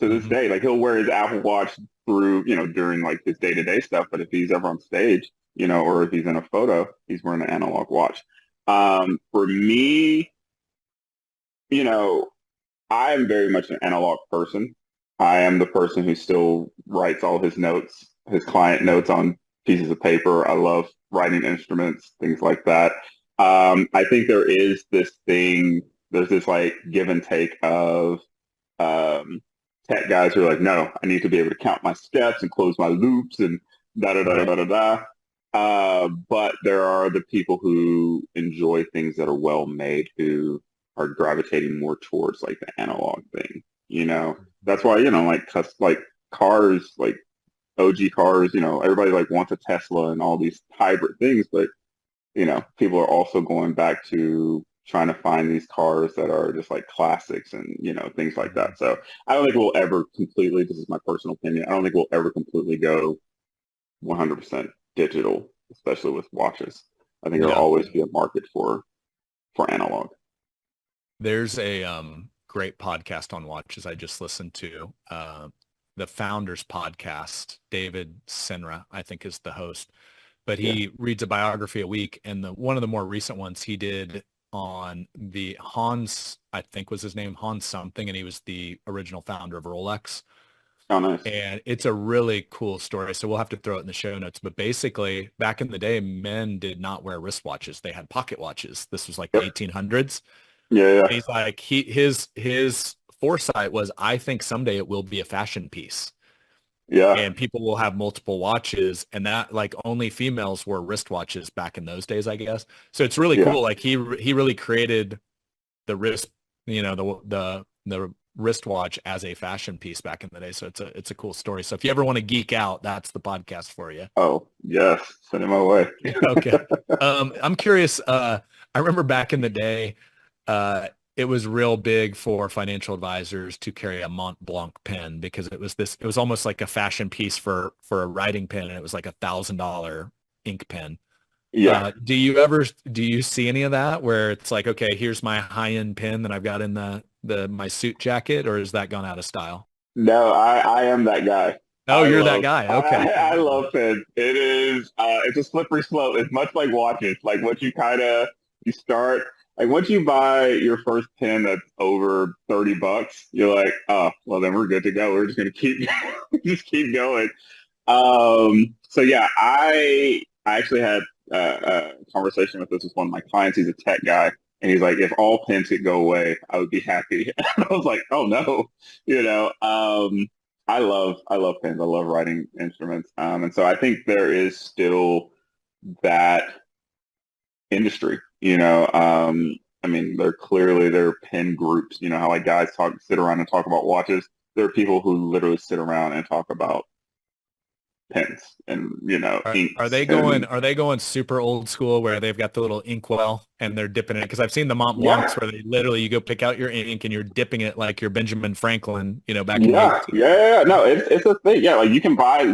to this hmm day. Like, he'll wear his Apple Watch through, during like his day-to-day stuff. But if he's ever on stage, or if he's in a photo, he's wearing an analog watch. For me, you know. I am very much an analog person. I am the person who still writes all his notes, his client notes on pieces of paper. I love writing instruments, things like that. I think there's this like give and take of um, tech guys who are like, no, I need to be able to count my steps and close my loops and da da da Right. da da da. But there are the people who enjoy things that are well made who are gravitating more towards like the analog thing. That's why like cars, like OG cars. Everybody like wants a Tesla and all these hybrid things, but people are also going back to trying to find these cars that are just like classics and things like Mhm. that. So I don't think we'll ever completely. This is my personal opinion. I don't think we'll ever completely go 100% digital, especially with watches. I think there'll Yeah. always be a market for analog. There's a great podcast on watches I just listened to. The Founders Podcast, David Senra, I think is the host, but Yeah. he reads a biography a week. And one of the more recent ones he did on the Hans, I think was his name, Hans something, and he was the original founder of Rolex. Oh, nice. And it's a really cool story. So we'll have to throw it in the show notes. But basically, back in the day, men did not wear wristwatches. They had pocket watches. This was like Yep. 1800s. Yeah. And Yeah. he's like, his foresight was, I think someday it will be a fashion piece Yeah. and people will have multiple watches, and that like only females wore wristwatches back in those days, I guess. So it's really Yeah. cool. Like he really created the wrist, the wristwatch as a fashion piece back in the day. So it's a cool story. So if you ever want to geek out, that's the podcast for you. Oh, yes. Send it my way. Okay. I'm curious. I remember back in the day, it was real big for financial advisors to carry a Mont Blanc pen because it was almost like a fashion piece for a writing pen, and it was like $1,000 ink pen. Yeah. Do you see any of that where it's like, okay, here's my high-end pen that I've got in my suit jacket, or has that gone out of style? No, I am that guy. Oh, you're that guy. Okay. I love pens. It's a slippery slope. It's much like watches. Like what you start like once you buy your first pen that's over $30, you're like, oh well then we're good to go. We're just gonna keep just keep going. So yeah, I actually had a conversation with this with one of my clients. He's a tech guy, and he's like, if all pens could go away, I would be happy. And I was like, oh no, you know. I love pens. I love writing instruments, and so I think there is still that industry. I mean, there are pen groups. You know how like guys sit around and talk about watches. There are people who literally sit around and talk about pens and Are inks they going and are they going super old school where they've got the little inkwell and they're dipping it? Because I've seen the Mont Blancs yeah, where they literally you go pick out your ink and you're dipping it like you're Benjamin Franklin, back in the yeah, 1800s. yeah, yeah. No, it's a thing. Yeah, like you can buy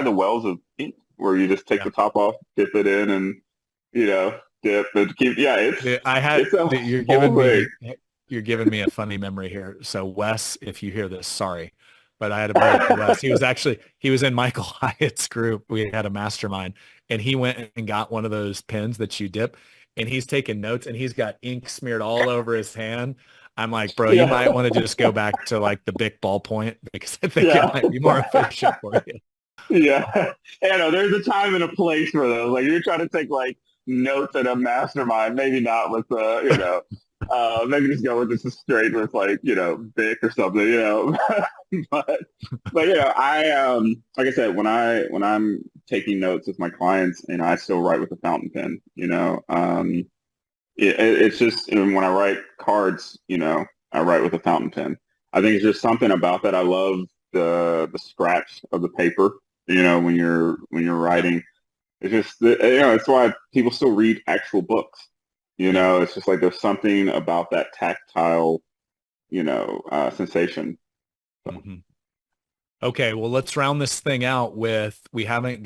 the wells of ink where you just take Yeah. the top off, dip it in, and dip and keep. Yeah, it's a You're whole giving thing. me a funny memory here. So Wes, if you hear this, sorry. But I had a buddy, Wes. He was in Michael Hyatt's group. We had a mastermind and he went and got one of those pens that you dip and he's taking notes and he's got ink smeared all over his hand. I'm like, bro, you might Yeah, want to just go back to like the Bic ballpoint because I think it yeah, might be more efficient for you. yeah. Yeah, no, there's a time and a place for those. Like you're trying to take like notes at a mastermind, maybe not with maybe just go with just straight with like Bic or something, but I like I said when I'm taking notes with my clients, I still write with a fountain pen. It's just, and when I write cards, I write with a fountain pen. I think it's just something about that. I love the scratch of the paper. When you're Yeah. writing, it's just it's why people still read actual books. Yeah. It's just like there's something about that tactile, sensation. So, hmm Okay, well, let's round this thing out with we haven't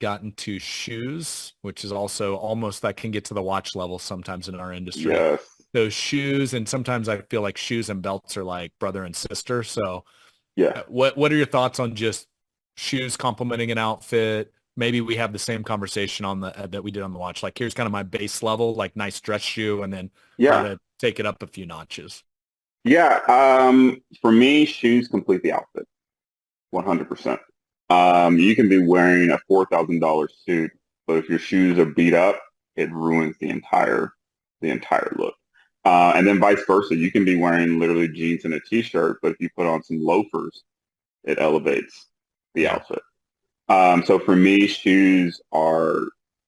gotten to shoes, which is also almost that can get to the watch level sometimes in our industry. yes, Those shoes, and sometimes I feel like shoes and belts are like brother and sister. So, yeah, what are your thoughts on just shoes complementing an outfit? Maybe we have the same conversation on the that we did on the watch. Like, here's kind of my base level, like nice dress shoe, and then try yeah, to take it up a few notches. yeah. For me, shoes complete the outfit. 100%. You can be wearing a $4,000 suit, but if your shoes are beat up, it ruins the entire look. And then vice versa, you can be wearing literally jeans and a t-shirt, but if you put on some loafers, it elevates the Yeah. outfit. So for me, shoes are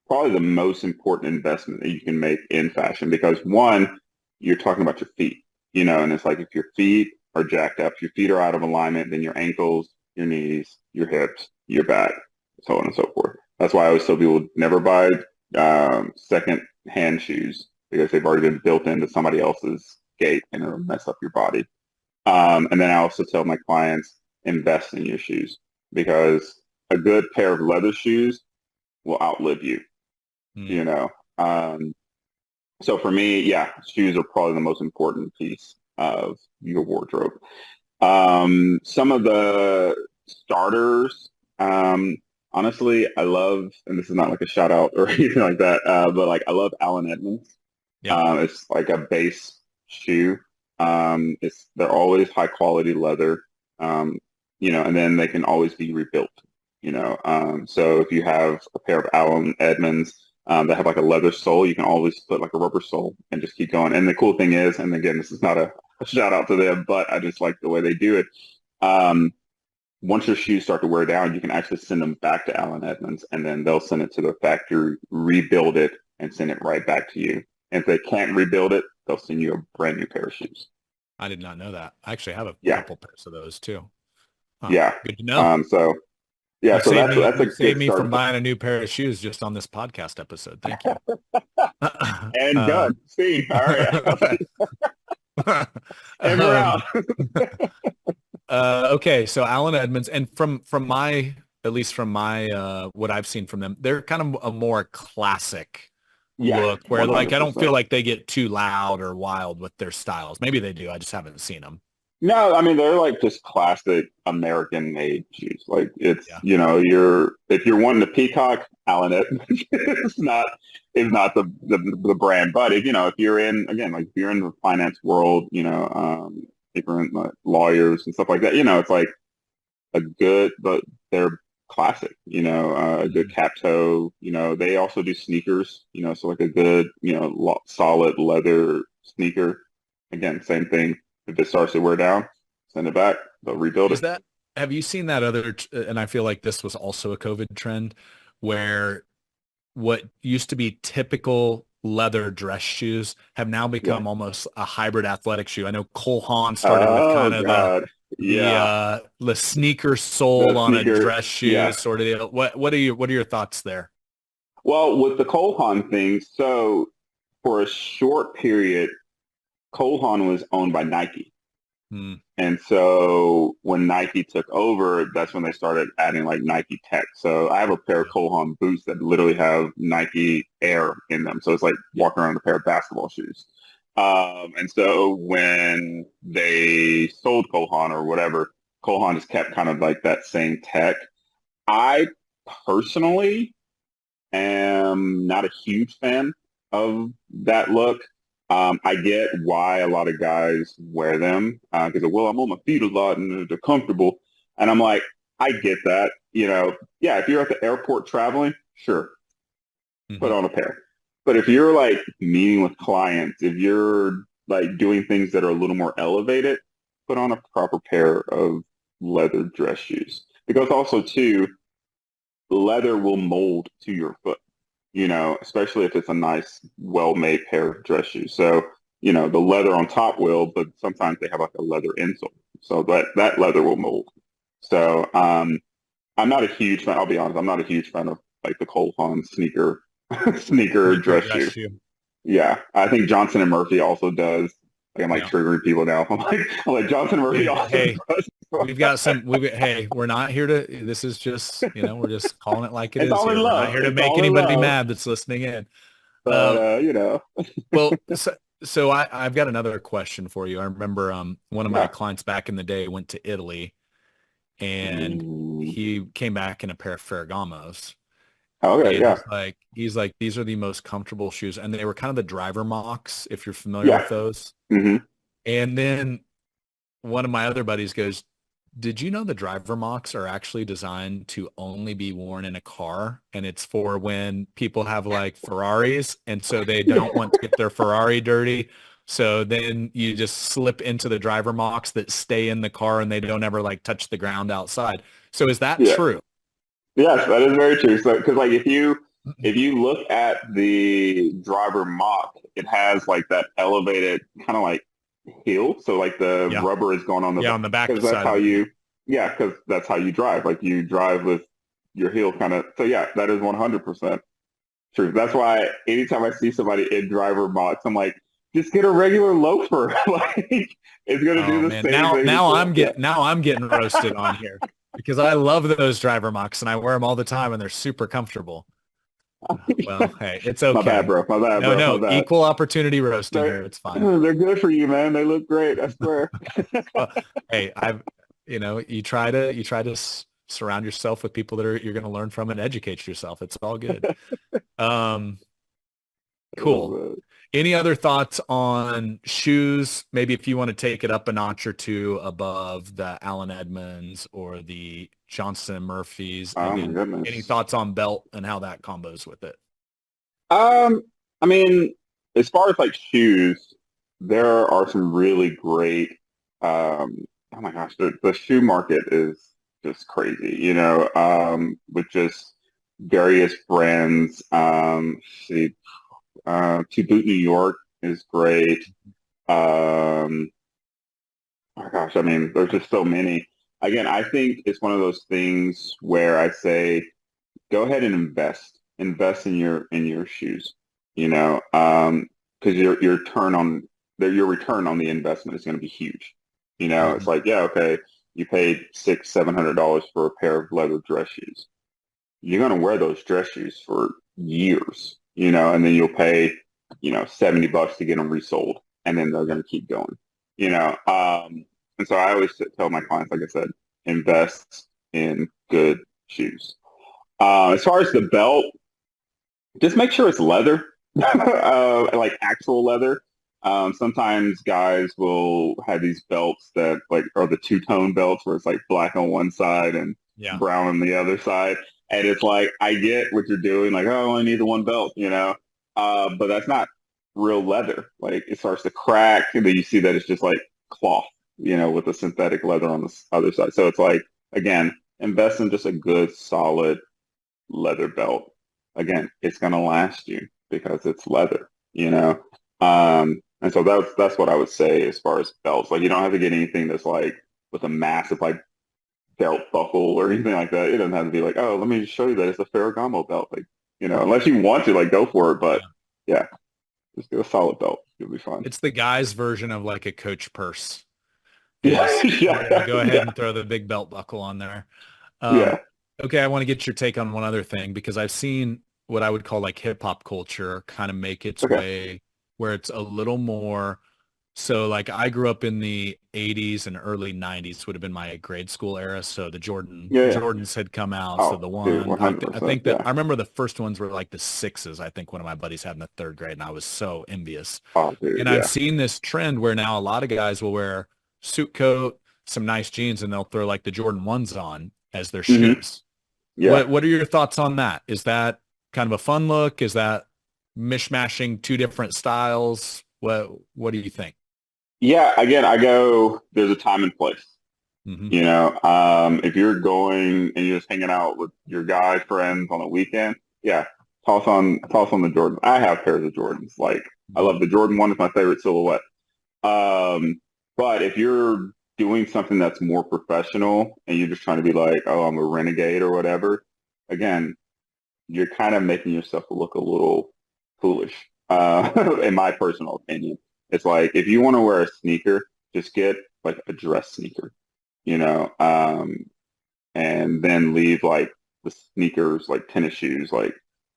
probably the most important investment that you can make in fashion because one, you're talking about your feet, and it's like if your feet are jacked up, your feet are out of alignment, then your ankles, your knees, your hips, your back, so on and so forth. That's why I always tell people never buy second hand shoes because they've already been built into somebody else's gait and it'll mess up your body. And then I also tell my clients invest in your shoes because a good pair of leather shoes will outlive you, Mm. you know. Um, so for me, yeah, shoes are probably the most important piece of your wardrobe. Some of the starters, honestly, I love, and this is not like a shout out or anything like that, but like I love Allen Edmonds. Yeah. It's like a base shoe. They're always high quality leather, um, and then they can always be rebuilt. So if you have a pair of Allen Edmonds that have like a leather sole, you can always put like a rubber sole and just keep going. And the cool thing is, and again, this is not a shout out to them, but I just like the way they do it. Um, Once your shoes start to wear down, you can actually send them back to Allen Edmonds, and then they'll send it to the factory, rebuild it, and send it right back to you. And if they can't rebuild it, they'll send you a brand new pair of shoes. I did not know that. I actually have a Yeah, couple pairs of those too. Huh. yeah. Good to know. So yeah, so that's a You good saved me from start. buying a new pair of shoes just on this podcast episode. Thank you. And uh, done. See, all right, and we're um, out. okay, so Alan Edmonds, and from my at least from my what I've seen from them, they're kind of a more classic Yeah, look where like I don't 100%. feel like they get too loud or wild with their styles. Maybe they do. I just haven't seen them. No, I mean they're like just classic American made shoes. Like it's Yeah. you're if you're wanting the peacock, Allen Edmonds is not the brand. But if you're in again like if you're in the finance world, if you're in like, lawyers and stuff like that, it's like a good but they're classic. A good Mhm. cap toe. They also do sneakers. So like a good solid leather sneaker. Again, same thing if it starts to wear down, send it back. They'll rebuild it. Is that, have you seen that other, and I feel like this was also a COVID trend where what used to be typical leather dress shoes have now Yeah. become almost a hybrid athletic shoe. I know Cole Haan started with Oh kind of God. Yeah. the sneaker sole The on a sneaker. dress Yeah. shoe sort of deal. What are your thoughts there? Well, with the Cole Haan thing, so for a short period, Cole Haan was owned by Nike. Hmm. And so when Nike took over, that's when they started adding like Nike tech. So I have a pair of Yeah. Cole Haan boots that literally have Nike Air in them. So it's like Yeah. walking around with a pair of basketball shoes. And so when they sold Cole Haan or whatever, Cole Haan just kept kind of like that same tech. I personally am not a huge fan of that look. I get why a lot of guys wear them because, well, I'm on my feet a lot and they're comfortable. And I'm like, I get that. Yeah, if you're at the airport traveling, sure, put Hmm. on a pair. But if you're like meeting with clients, if you're like doing things that are a little more elevated, put on a proper pair of leather dress shoes. Because also, too, leather will mold to your foot. especially if it's a nice, well-made pair of dress shoes. So, the leather on top will, but sometimes they have like a leather insole. So that leather will mold. So, I'm not a huge fan, I'll be honest, I'm not a huge fan of like the Cole Haan sneaker Sneaker dress dress shoe. shoe. Yeah. I think Johnson and Murphy also does. Like, I'm like Yeah. triggering people now. I'm like Johnson and Murphy Dude, also hey, does. hey, we're not here to, this is just, we're just calling it like it It's is all in here. We're not love. here to It's make all in anybody love. mad that's listening in. But Um, uh. well, so I've got another question for you. I remember one of my Yeah. clients back in the day went to Italy and Mm. he came back in a pair of Ferragamos. Okay, And yeah. he's like, these are the most comfortable shoes. And they were kind of the driver mocks, if you're familiar with Yeah. those. Hmm. And then one of my other buddies goes, did you know the driver mocks are actually designed to only be worn in a car? And it's for when people have like Ferraris. And so they don't want to get their Ferrari dirty. So then you just slip into the driver mocks that stay in the car and they don't ever like touch the ground outside. So is that Yeah. true? Yes, that is very true. So, because like if you look at the driver mock, it has like that elevated kind of like heel. So like the Yeah. rubber is going on the Yeah. back On the back because that's side how of it. you, yeah, because that's how you drive. Like you drive with your heel kind of. So yeah, that is 100% true. That's why anytime I see somebody in driver mocks, I'm like, just get a regular loafer. Like it's gonna Oh do the man, same thing. now I'm getting roasted on here because I love those driver mocks and I wear them all the time and they're super comfortable. Yeah. Well, hey, it's My bad, okay. bro. My bad, No, bro. My no, bad. equal opportunity roasting They're here. It's fine. they're good for you, man. They look great. I swear. Well, hey, you try to surround yourself with people that you're going to learn from and educate yourself. It's all good. Um, cool. Oh, Any other thoughts on shoes? Maybe if you want to take it up a notch or two above the Allen Edmonds or the Johnson and Murphys, oh and my then any goodness. thoughts on belt and how that combos with it? Um, I mean, as far as like shoes, there are some really great. Oh my gosh, the shoe market is just crazy. With just various brands. See, To Boot New York is great. Um, oh my gosh, I mean, there's just so many. Again, I think it's one of those things where I say, go ahead and invest in your shoes. Because your return on the investment is going to be huge. It's Mhm. like, yeah, okay, you paid $600-700 for a pair of leather dress shoes. You're going to wear those dress shoes for years, and then you'll pay, $70 to get them resold, and then they're going to keep going, you know. And so I always tell my clients, like I said, invest in good shoes. As far as the belt, just make sure it's leather, like actual leather. Sometimes guys will have these belts that like are the two-tone belts where it's like black on one side and Yeah. brown on the other side. And it's like, I get what you're doing, like, oh, I only need the one belt, but that's not real leather. Like it starts to crack, and then you see that it's just like cloth, with the synthetic leather on the other side. So it's like, again, invest in just a good, solid leather belt. Again, it's going to last you because it's leather. And so that's what I would say as far as belts. Like you don't have to get anything that's like with a massive like belt buckle or anything like that. It doesn't have to be like, oh, let me show you that it's a Ferragamo belt. Like, unless you want to, like, go for it. But Yeah. yeah, just get a solid belt. You'll be fine. It's the guy's version of like a Coach purse Yeah, is we're going to yeah, go ahead yeah, and throw the big belt buckle on there. Um, yeah. okay, I want to get your take on one other thing because I've seen what I would call like hip hop culture kind of make its Okay. way where it's a little more. So like I grew up in the 80s and early 90s would have been my grade school era. So the Yeah, yeah. Jordans had come out. So Oh, the dude, one I 100%. think that Yeah. I remember the first ones were like the sixes. I think one of my buddies had in the third grade and I was so envious. Oh, dude, And I've yeah. seen this trend where now a lot of guys will wear suit coat, some nice jeans, and they'll throw like the Jordan ones on as their Hmm. shoes. Yeah. What are your thoughts on that? Is that kind of a fun look? Is that mishmashing two different styles? What do you think? Yeah. Again, there's a time and place. Hmm. If you're going and you're just hanging out with your guy friends on a weekend, yeah, toss on the Jordans. I have pairs of Jordans. Like I love the Jordan 1 is my favorite silhouette. Um, but if you're doing something that's more professional and you're just trying to be like, oh, I'm a renegade or whatever, again, you're kind of making yourself look a little foolish, in my personal opinion. It's like if you want to wear a sneaker, just get like a dress sneaker, you know, and then leave like the sneakers, like tennis shoes, like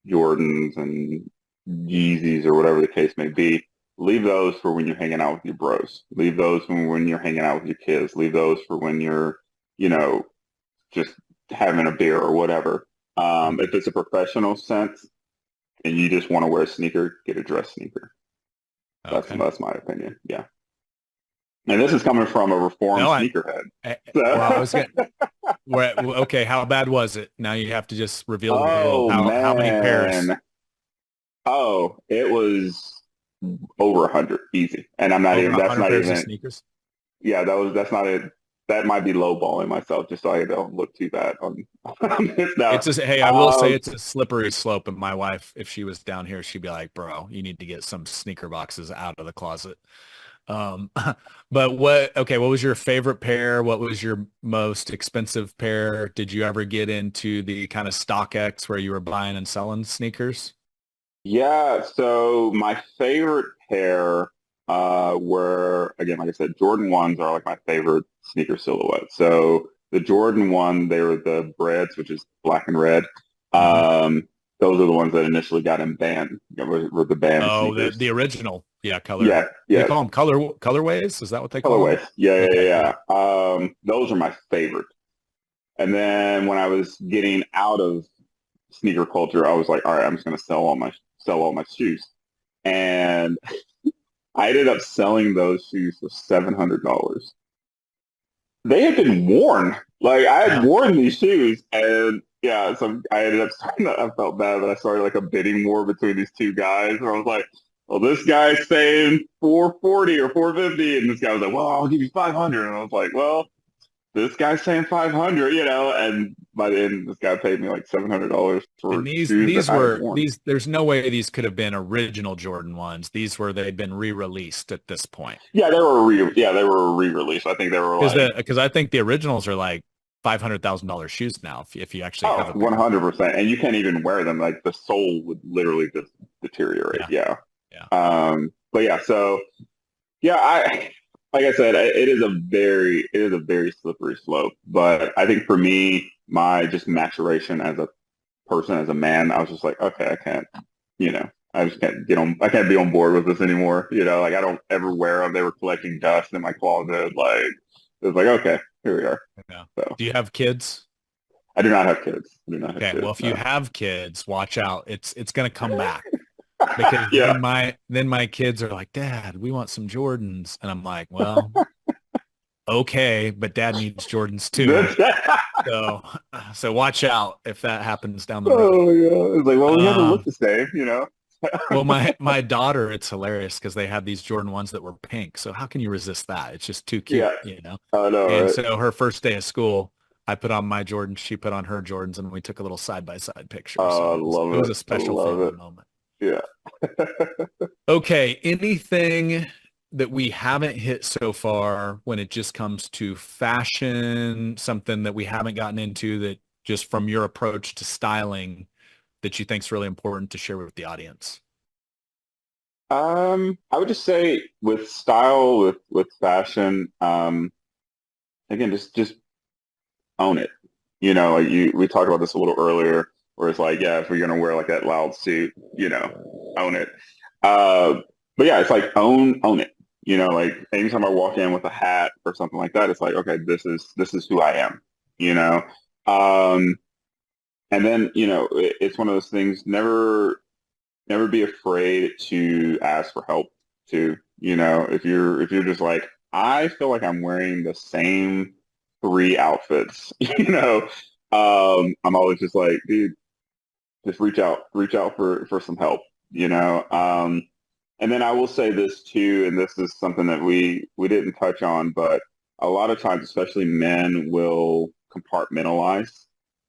Jordans and Yeezys or whatever the case may be. Leave those for when you're hanging out with your bros. Leave those for when you're hanging out with your kids. Leave those for when you're, you know, just having a beer or whatever. If it's a professional sense and you just want to wear a sneaker, get a dress sneaker. Okay. That's my opinion. Yeah. And this is coming from a reformed No, sneakerhead. well, I So. was gonna. Okay, how bad was it? Now you have to just reveal the reveal. Oh How many pairs? man. Oh, it was over 100, easy. And I'm not Over even. a That's hundred not pairs of even. sneakers. Yeah, that's not it. That might be lowballing myself, just so I don't look too bad on, on this now. It's just, hey, I will say Um, it's a slippery slope. And my wife, if she was down here, she'd be like, bro, you need to get some sneaker boxes out of the closet. Um, but what was your favorite pair? What was your most expensive pair? Did you ever get into the kind of StockX where you were buying and selling sneakers? yeah, so my favorite pair were, again, like I said, Jordan 1s are like my favorite sneaker silhouette. So the Jordan 1, they were the Breds, which is black and red. Hmm. Those are the ones that initially got in band, were the band Oh, the sneakers. original. Yeah, color. Yeah, They yeah, call them colorways. Is that what they call them? colorways. Yeah, yeah, Okay, yeah. yeah. Those are my favorite. And then when I was getting out of sneaker culture, I was like, all right, I'm just gonna sell all my shoes. And I ended up selling those shoes for $700. They had been worn. Like I had Yeah. worn these shoes, and yeah, so I ended up starting. I felt bad, but I started like a bidding war between these two guys. Where I was like, "Well, this guy's saying 440 or 450," and this guy was like, "Well, I'll give you 500." And I was like, "Well, this guy's saying 500, you know." And by the end, this guy paid me like $700 And for these shoes that these I had were worn. these there's no way these could have been original Jordan ones. They'd been re-released at this point. Yeah, they were a re-release. I think they were like, Because I think the originals are like $500,000 shoes now if you actually oh, have a pair. 100%. And you can't even wear them. Like the sole would literally just deteriorate. Yeah. Yeah. Yeah. But yeah, so yeah, like I said, it is a very slippery slope. But I think for me, my just maturation as a person, as a man, I was just like, okay, I can't, you know, I just can't I can't be on board with this anymore. You know, like I don't ever wear them. They were collecting dust in my closet. Like it was like, okay, here we are. Yeah. So Do you have kids? I do not have kids. I do not have Okay. Well, kids. if you No. have kids, watch out. It's going to come back because Yeah. then my kids are like, Dad, we want some Jordans. And I'm like, well, okay, but Dad needs Jordans too. So so watch out if that happens down the road. Oh yeah. It's like, well, we haven't Um, looked the same, you know. well, my daughter, it's hilarious because they have these Jordan ones that were pink. So how can you resist that? It's just too cute, Yeah. you know? I know, And right? so her first day of school, I put on my Jordans, she put on her Jordans, and we took a little side by side picture. I So love it was it. a I special love family it. moment. Yeah. Okay, anything that we haven't hit so far when it just comes to fashion, something that we haven't gotten into that just from your approach to styling that you think is really important to share with the audience? I would just say with style, with fashion, again, just own it. You know, like we talked about this a little earlier, where it's like, yeah, if you're gonna wear like that loud suit, you know, own it. Uh, but yeah, it's like own it. You know, like anytime I walk in with a hat or something like that, it's like, okay, this is who I am. You know, um, and then you know, it's one of those things. Never be afraid to ask for help too. You know, if you're just like, I feel like I'm wearing the same three outfits, you know, I'm always just like, dude, just reach out for some help, you know. And then I will say this too, and this is something that we didn't touch on, but a lot of times, especially men will compartmentalize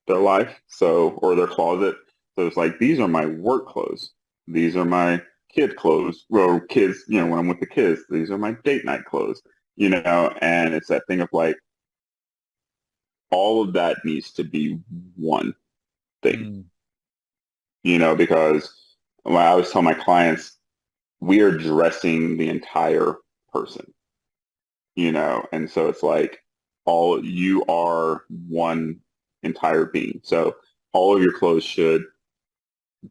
their life, so or their closet. So it's like, these are my work clothes. These are my kid clothes. Well, kids, when I'm with the kids, these are my date night clothes, and it's that thing of like, all of that needs to be one thing, Mm. because when I always tell my clients, we are dressing the entire person, and so it's like you are one entire being. So all of your clothes should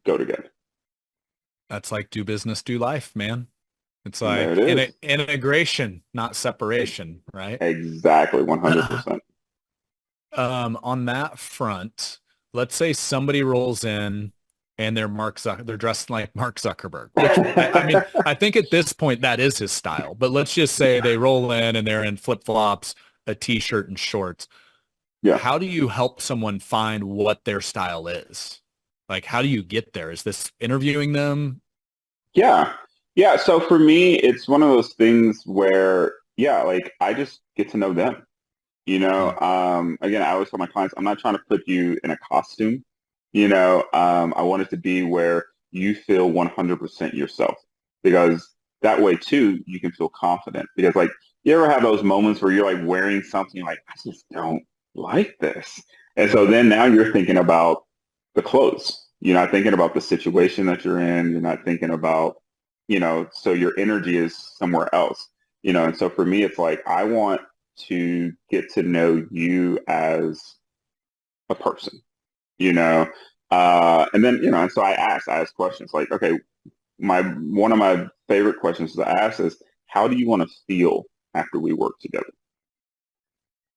go together. That's like do business, do life, man. It's And there like it is. integration, not E- separation, right? Exactly, 100%. On that front, let's say somebody rolls in and they're dressed like Mark Zuckerberg, which I mean, I think at this point that is his style. But let's just say they roll in and they're in flip-flops, a t-shirt and shorts. Yeah. How do you help someone find what their style is? Like, how do you get there? Is this interviewing them? Yeah. Yeah. So for me, it's one of those things where, yeah, like I just get to know them. Mm, Again, I always tell my clients, I'm not trying to put you in a costume. I want it to be where you feel 100% yourself, because that way too, you can feel confident. Because like, you ever have those moments where you're like wearing something, you're like, I just don't like this. And so then now you're thinking about the clothes. You're not thinking about the situation that you're in. You're not thinking about, so your energy is somewhere else. And so for me, it's like, I want to get to know you as a person, you know? And then, and so I ask questions like, okay, one of my favorite questions to ask is, how do you want to feel after we work together?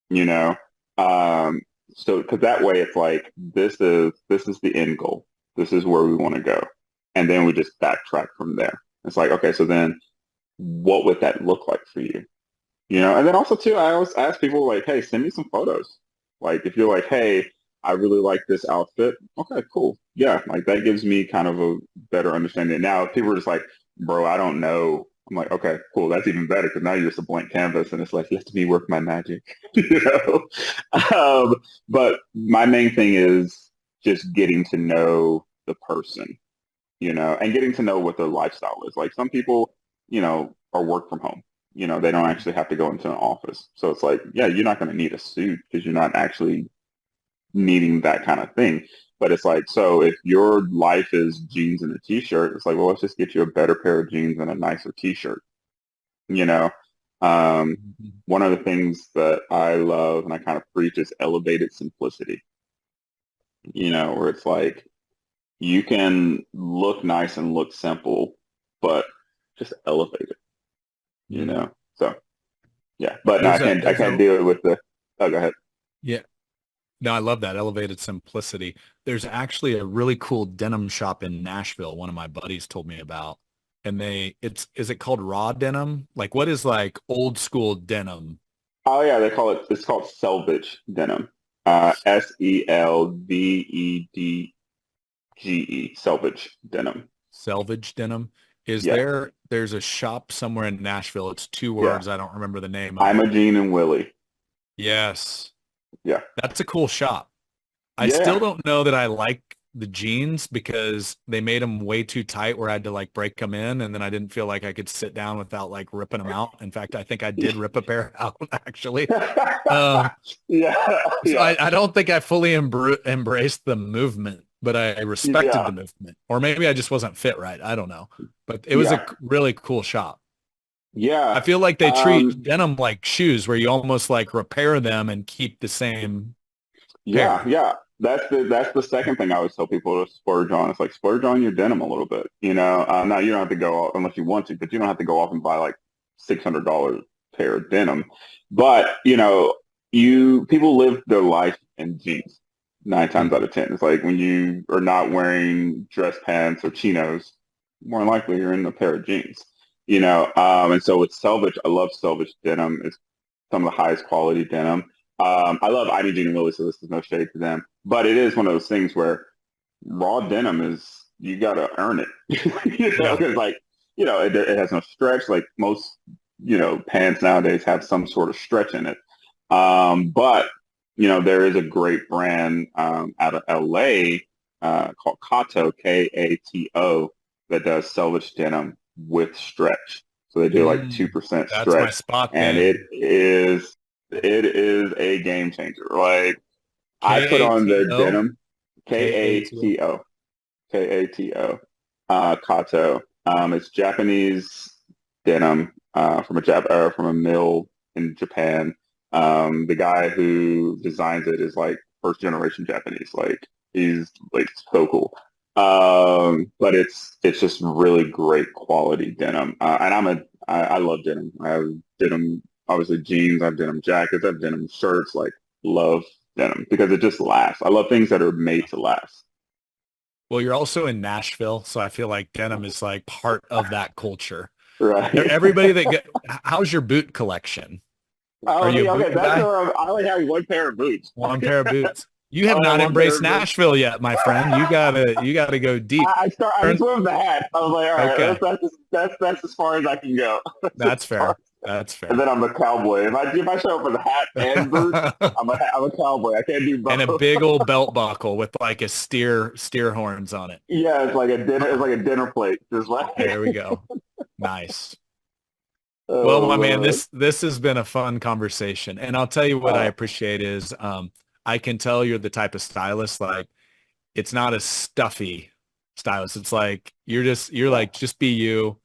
You know? Um, so, cause that way it's like, this is the end goal. This is where we want to go. And then we just backtrack from there. It's like, okay, so then what would that look like for you? And then also too, I always ask people like, hey, send me some photos. Like if you're like, hey, I really like this outfit. Okay, cool. Yeah, like that gives me kind of a better understanding. Now, if people are just like, bro, I don't know. I'm like, okay, cool. That's even better because now you're just a blank canvas and it's like, let me work my magic, you know? But my main thing is just getting to know the person, and getting to know what their lifestyle is. Like some people, are work from home. They don't actually have to go into an office. So it's like, yeah, you're not going to need a suit because you're not actually needing that kind of thing. But it's like, so if your life is jeans and a t-shirt, it's like, well, let's just get you a better pair of jeans and a nicer t-shirt. You know, um, mhm. one of the things that I love and I kind of preach is elevated simplicity. Where it's like you can look nice and look simple, but just elevate it. Mm. So yeah, but no, I There's a can't. I there's can't a deal with the. Oh, go ahead. yeah. No, I love that elevated simplicity. There's actually a really cool denim shop in Nashville. One of my buddies told me about, and is it called raw denim? Like what is like old school denim? Oh yeah, It's called selvage denim. Selvedge, selvage denim. Selvage denim. Yeah, There's a shop somewhere in Nashville. It's two yeah. words. I don't remember the name of I'm a it. Gene and Willie. Yes. Yeah, That's a cool shop. I still yeah. don't know that I like the jeans because they made them way too tight where I had to like break them in and then I didn't feel like I could sit down without like ripping them out. In fact, I think I did rip a pair out actually. Um, Yeah, so yeah, I don't think I fully embraced the movement, but I respected yeah, the movement. Or maybe I just wasn't fit right. I don't know. But it was a yeah, really cool shop. I yeah. feel like they treat Um, denim like shoes where you almost like repair them and keep the same Yeah, pair. yeah. That's the second thing I always tell people to splurge on. It's like splurge on your denim a little bit. Now you don't have to go off unless you want to, but you don't have to go off and buy like $600 pair of denim. But you people live their life in jeans 9 times out Mhm. of 10. It's like when you are not wearing dress pants or chinos, more than likely you're in a pair of jeans. And so with selvage, I love selvage denim. It's some of the highest quality denim. I love Imogene and Willie, so this is no shade to them. But it is one of those things where raw denim is, you got to earn it. Yeah. Because like, it has no stretch. Like most, pants nowadays have some sort of stretch in it. But there is a great brand out of LA. called Kato, Kato, that does selvage denim with stretch. So they do like Mm, 2% that's my stretch, spot and then. it is a game changer. Like I put on their Kato, denim, Kato. Kato, Kato, Kato. It's Japanese denim from a mill in Japan. The guy who designs it is like first generation Japanese. Like he's like so cool. But it's just really great quality denim. And I love denim. I have denim, obviously jeans. I have denim jackets. I have denim shirts. Like love denim because it just lasts. I love things that are made to last. Well, you're also in Nashville, so I feel like denim is like part of that culture. Right. Everybody that get, how's your boot collection? Are Oh, you a yeah, boot okay. That's guy? where I only have one pair of boots. One pair of boots. You I have only have not one pair embraced of boots. Nashville yet, my friend. You gotta go deep. I just Turn- went with the hat. I was like, all right, Okay, that's as far as I can go. That's as that's far. fair. That's And fair. then I'm a cowboy. If I show up with a hat and boots, I'm a cowboy. I can't do And a both. big old belt buckle with like a steer horns on it. Yeah, it's like a dinner. It's like a dinner plate. Just like, There we go. Nice. Well, my man, oh this has been a fun conversation. And I'll tell you what I man. appreciate is I can tell you're the type of stylist like it's not a stuffy stylist. It's like you're Yeah. like just be you.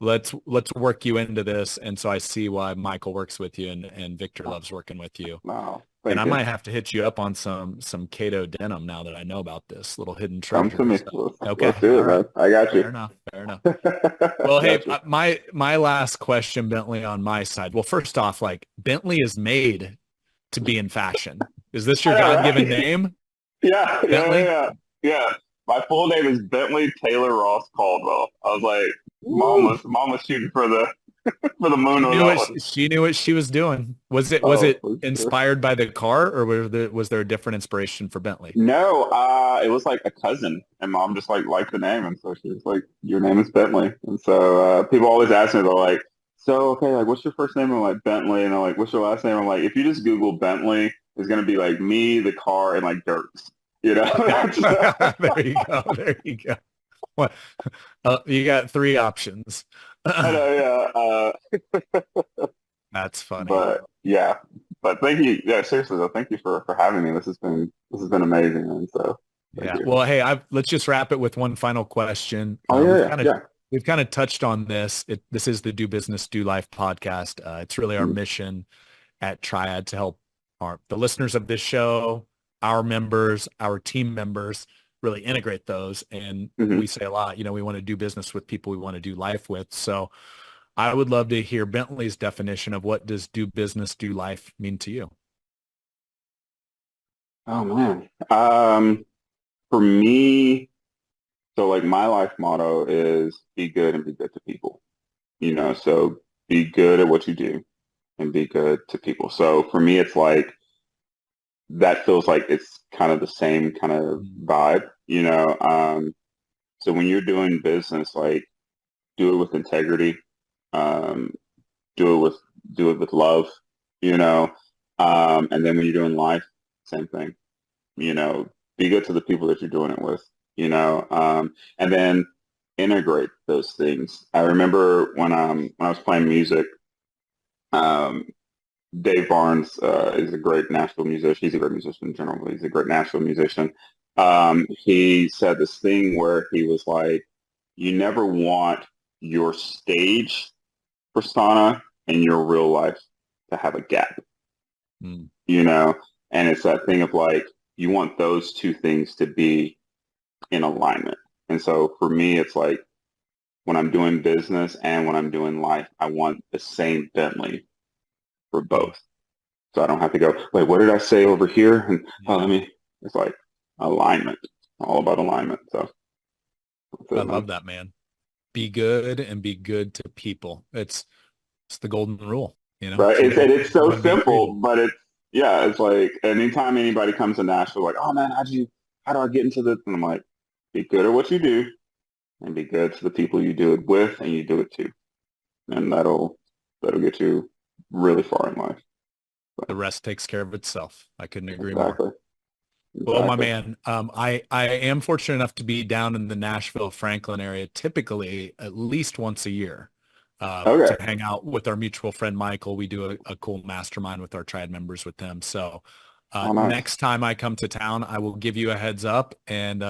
Let's work you into this. And so I see why Michael works with you and Victor loves working with you. No, And I thank you. might have to hit you up on some Cato denim now that I know about this little hidden Come to treasure. me. So, Let's okay. do All it, right. man. I got you. Fair enough. Fair enough. Well, hey, Got you. my last question, Bentley, on my side. Well, first off, like Bentley is made to be in fashion. Is this your I know, God-given right? name, Yeah. Bentley? Yeah. My full name is Bentley Taylor Ross Caldwell. I was like, Woo. mom was shooting for the moon She on knew that it. one. She knew what she was doing. Was Oh, it for sure. inspired by the car, or was there a different inspiration for Bentley? No, it was like a cousin, and mom just like liked the name, and so she was like, "Your name is Bentley." And so people always ask me, they're like, "So okay, like, what's your first name?" I'm like, "Bentley," and they're like, "What's your last name?" I'm like, "If you just Google Bentley, it's gonna be like me, the car, and like dirt." You know? There you go. There you go. What? You got three options. I know, That's funny. but yeah, but thank you. Yeah, seriously though, thank you for having me. This has been amazing, and so thank Yeah. you. Well, hey, let's just wrap it with one final question. Oh We've kind of touched on this. This is the Do Business, Do Life podcast. It's really our Mm-hmm. mission at Triad to help the listeners of this show, our members, our team members, really integrate those. And Mm-hmm. we say a lot, we want to do business with people we want to do life with. So I would love to hear Bentley's definition of what does do business, do life mean to you? Oh man. For me, so like my life motto is be good and be good to people. So be good at what you do and be good to people. So for me, it's like that feels like it's kind of the same kind of vibe. So when you're doing business, like do it with integrity, um, do it with do it with love, you know. And then when you're doing life, same thing. you know, be good to the people that you're doing it with, and then integrate those things. I remember when I was playing music, um, Dave Barnes is a great Nashville musician. He's a great musician in general, but he's a great Nashville musician. He said this thing where he was like, you never want your stage persona and your real life to have a gap, Mm. you know? And it's that thing of like, you want those two things to be in alignment. And so for me, it's like when I'm doing business and when I'm doing life, I want the same Bentley for Mm. both. So I don't have to go, wait, what did I say over here? And Yeah. it's like alignment, all about alignment. So that's I it, man. love that, man. Be good and be good to people. It's the golden rule, Right. treat everybody It's how you so want to be simple, treated. but yeah, it's like anytime anybody comes to Nashville, like, oh man, how do I get into this? And I'm like, be good at what you do and be good to the people you do it with and you do it to. And that'll get you really far in life. The So, rest takes care of itself. I couldn't agree more. exactly. Well, my Exactly. man, I am fortunate enough to be down in the Nashville, Franklin area, typically at least once a year, Okay. to hang out with our mutual friend Michael. We do a cool mastermind with our triad members with them. So Oh, nice. next time I come to town, I will give you a heads up, and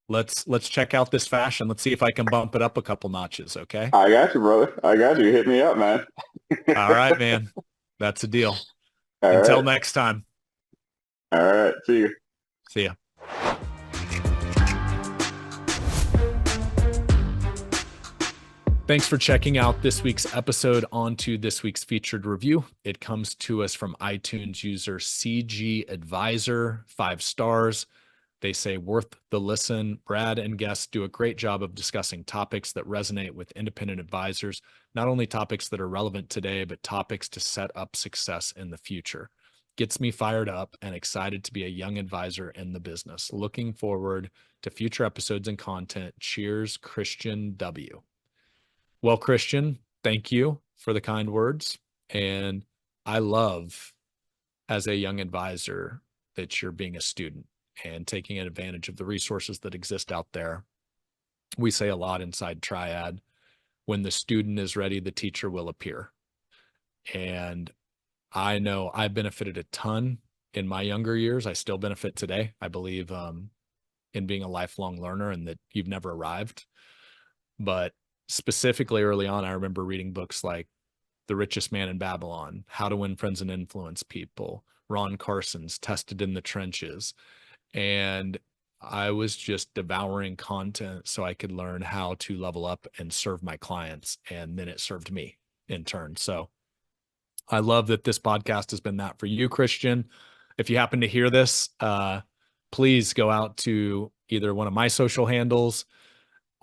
let's check out this fashion. Let's see if I can bump it up a couple notches. Okay. I got you, brother. I got you. Hit me up, man. All right, man. That's a deal. All Until right. next time. All right. See you. See ya. Thanks for checking out this week's episode. On to this week's featured review. It comes to us from iTunes user CG Advisor, 5 stars. They say, worth the listen. Brad and guests do a great job of discussing topics that resonate with independent advisors, not only topics that are relevant today, but topics to set up success in the future. Gets me fired up and excited to be a young advisor in the business. Looking forward to future episodes and content. Cheers, Christian W. Well, Christian, thank you for the kind words. And I love, as a young advisor, that you're being a student and taking advantage of the resources that exist out there. We say a lot inside Triad, when the student is ready, the teacher will appear. And I know I benefited a ton in my younger years. I still benefit today. I believe in being a lifelong learner and that you've never arrived. But specifically early on, I remember reading books like The Richest Man in Babylon, How to Win Friends and Influence People, Ron Carson's Tested in the Trenches. And I was just devouring content so I could learn how to level up and serve my clients. And then it served me in turn. So I love that this podcast has been that for you, Christian. If you happen to hear this, please go out to either one of my social handles,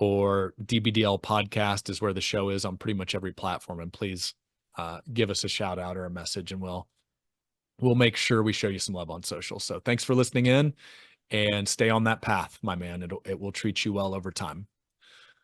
or DBDL podcast is where the show is on pretty much every platform. And please give us a shout out or a message, and we'll make sure we show you some love on social. So thanks for listening in, and stay on that path, my man. It will treat you well over time.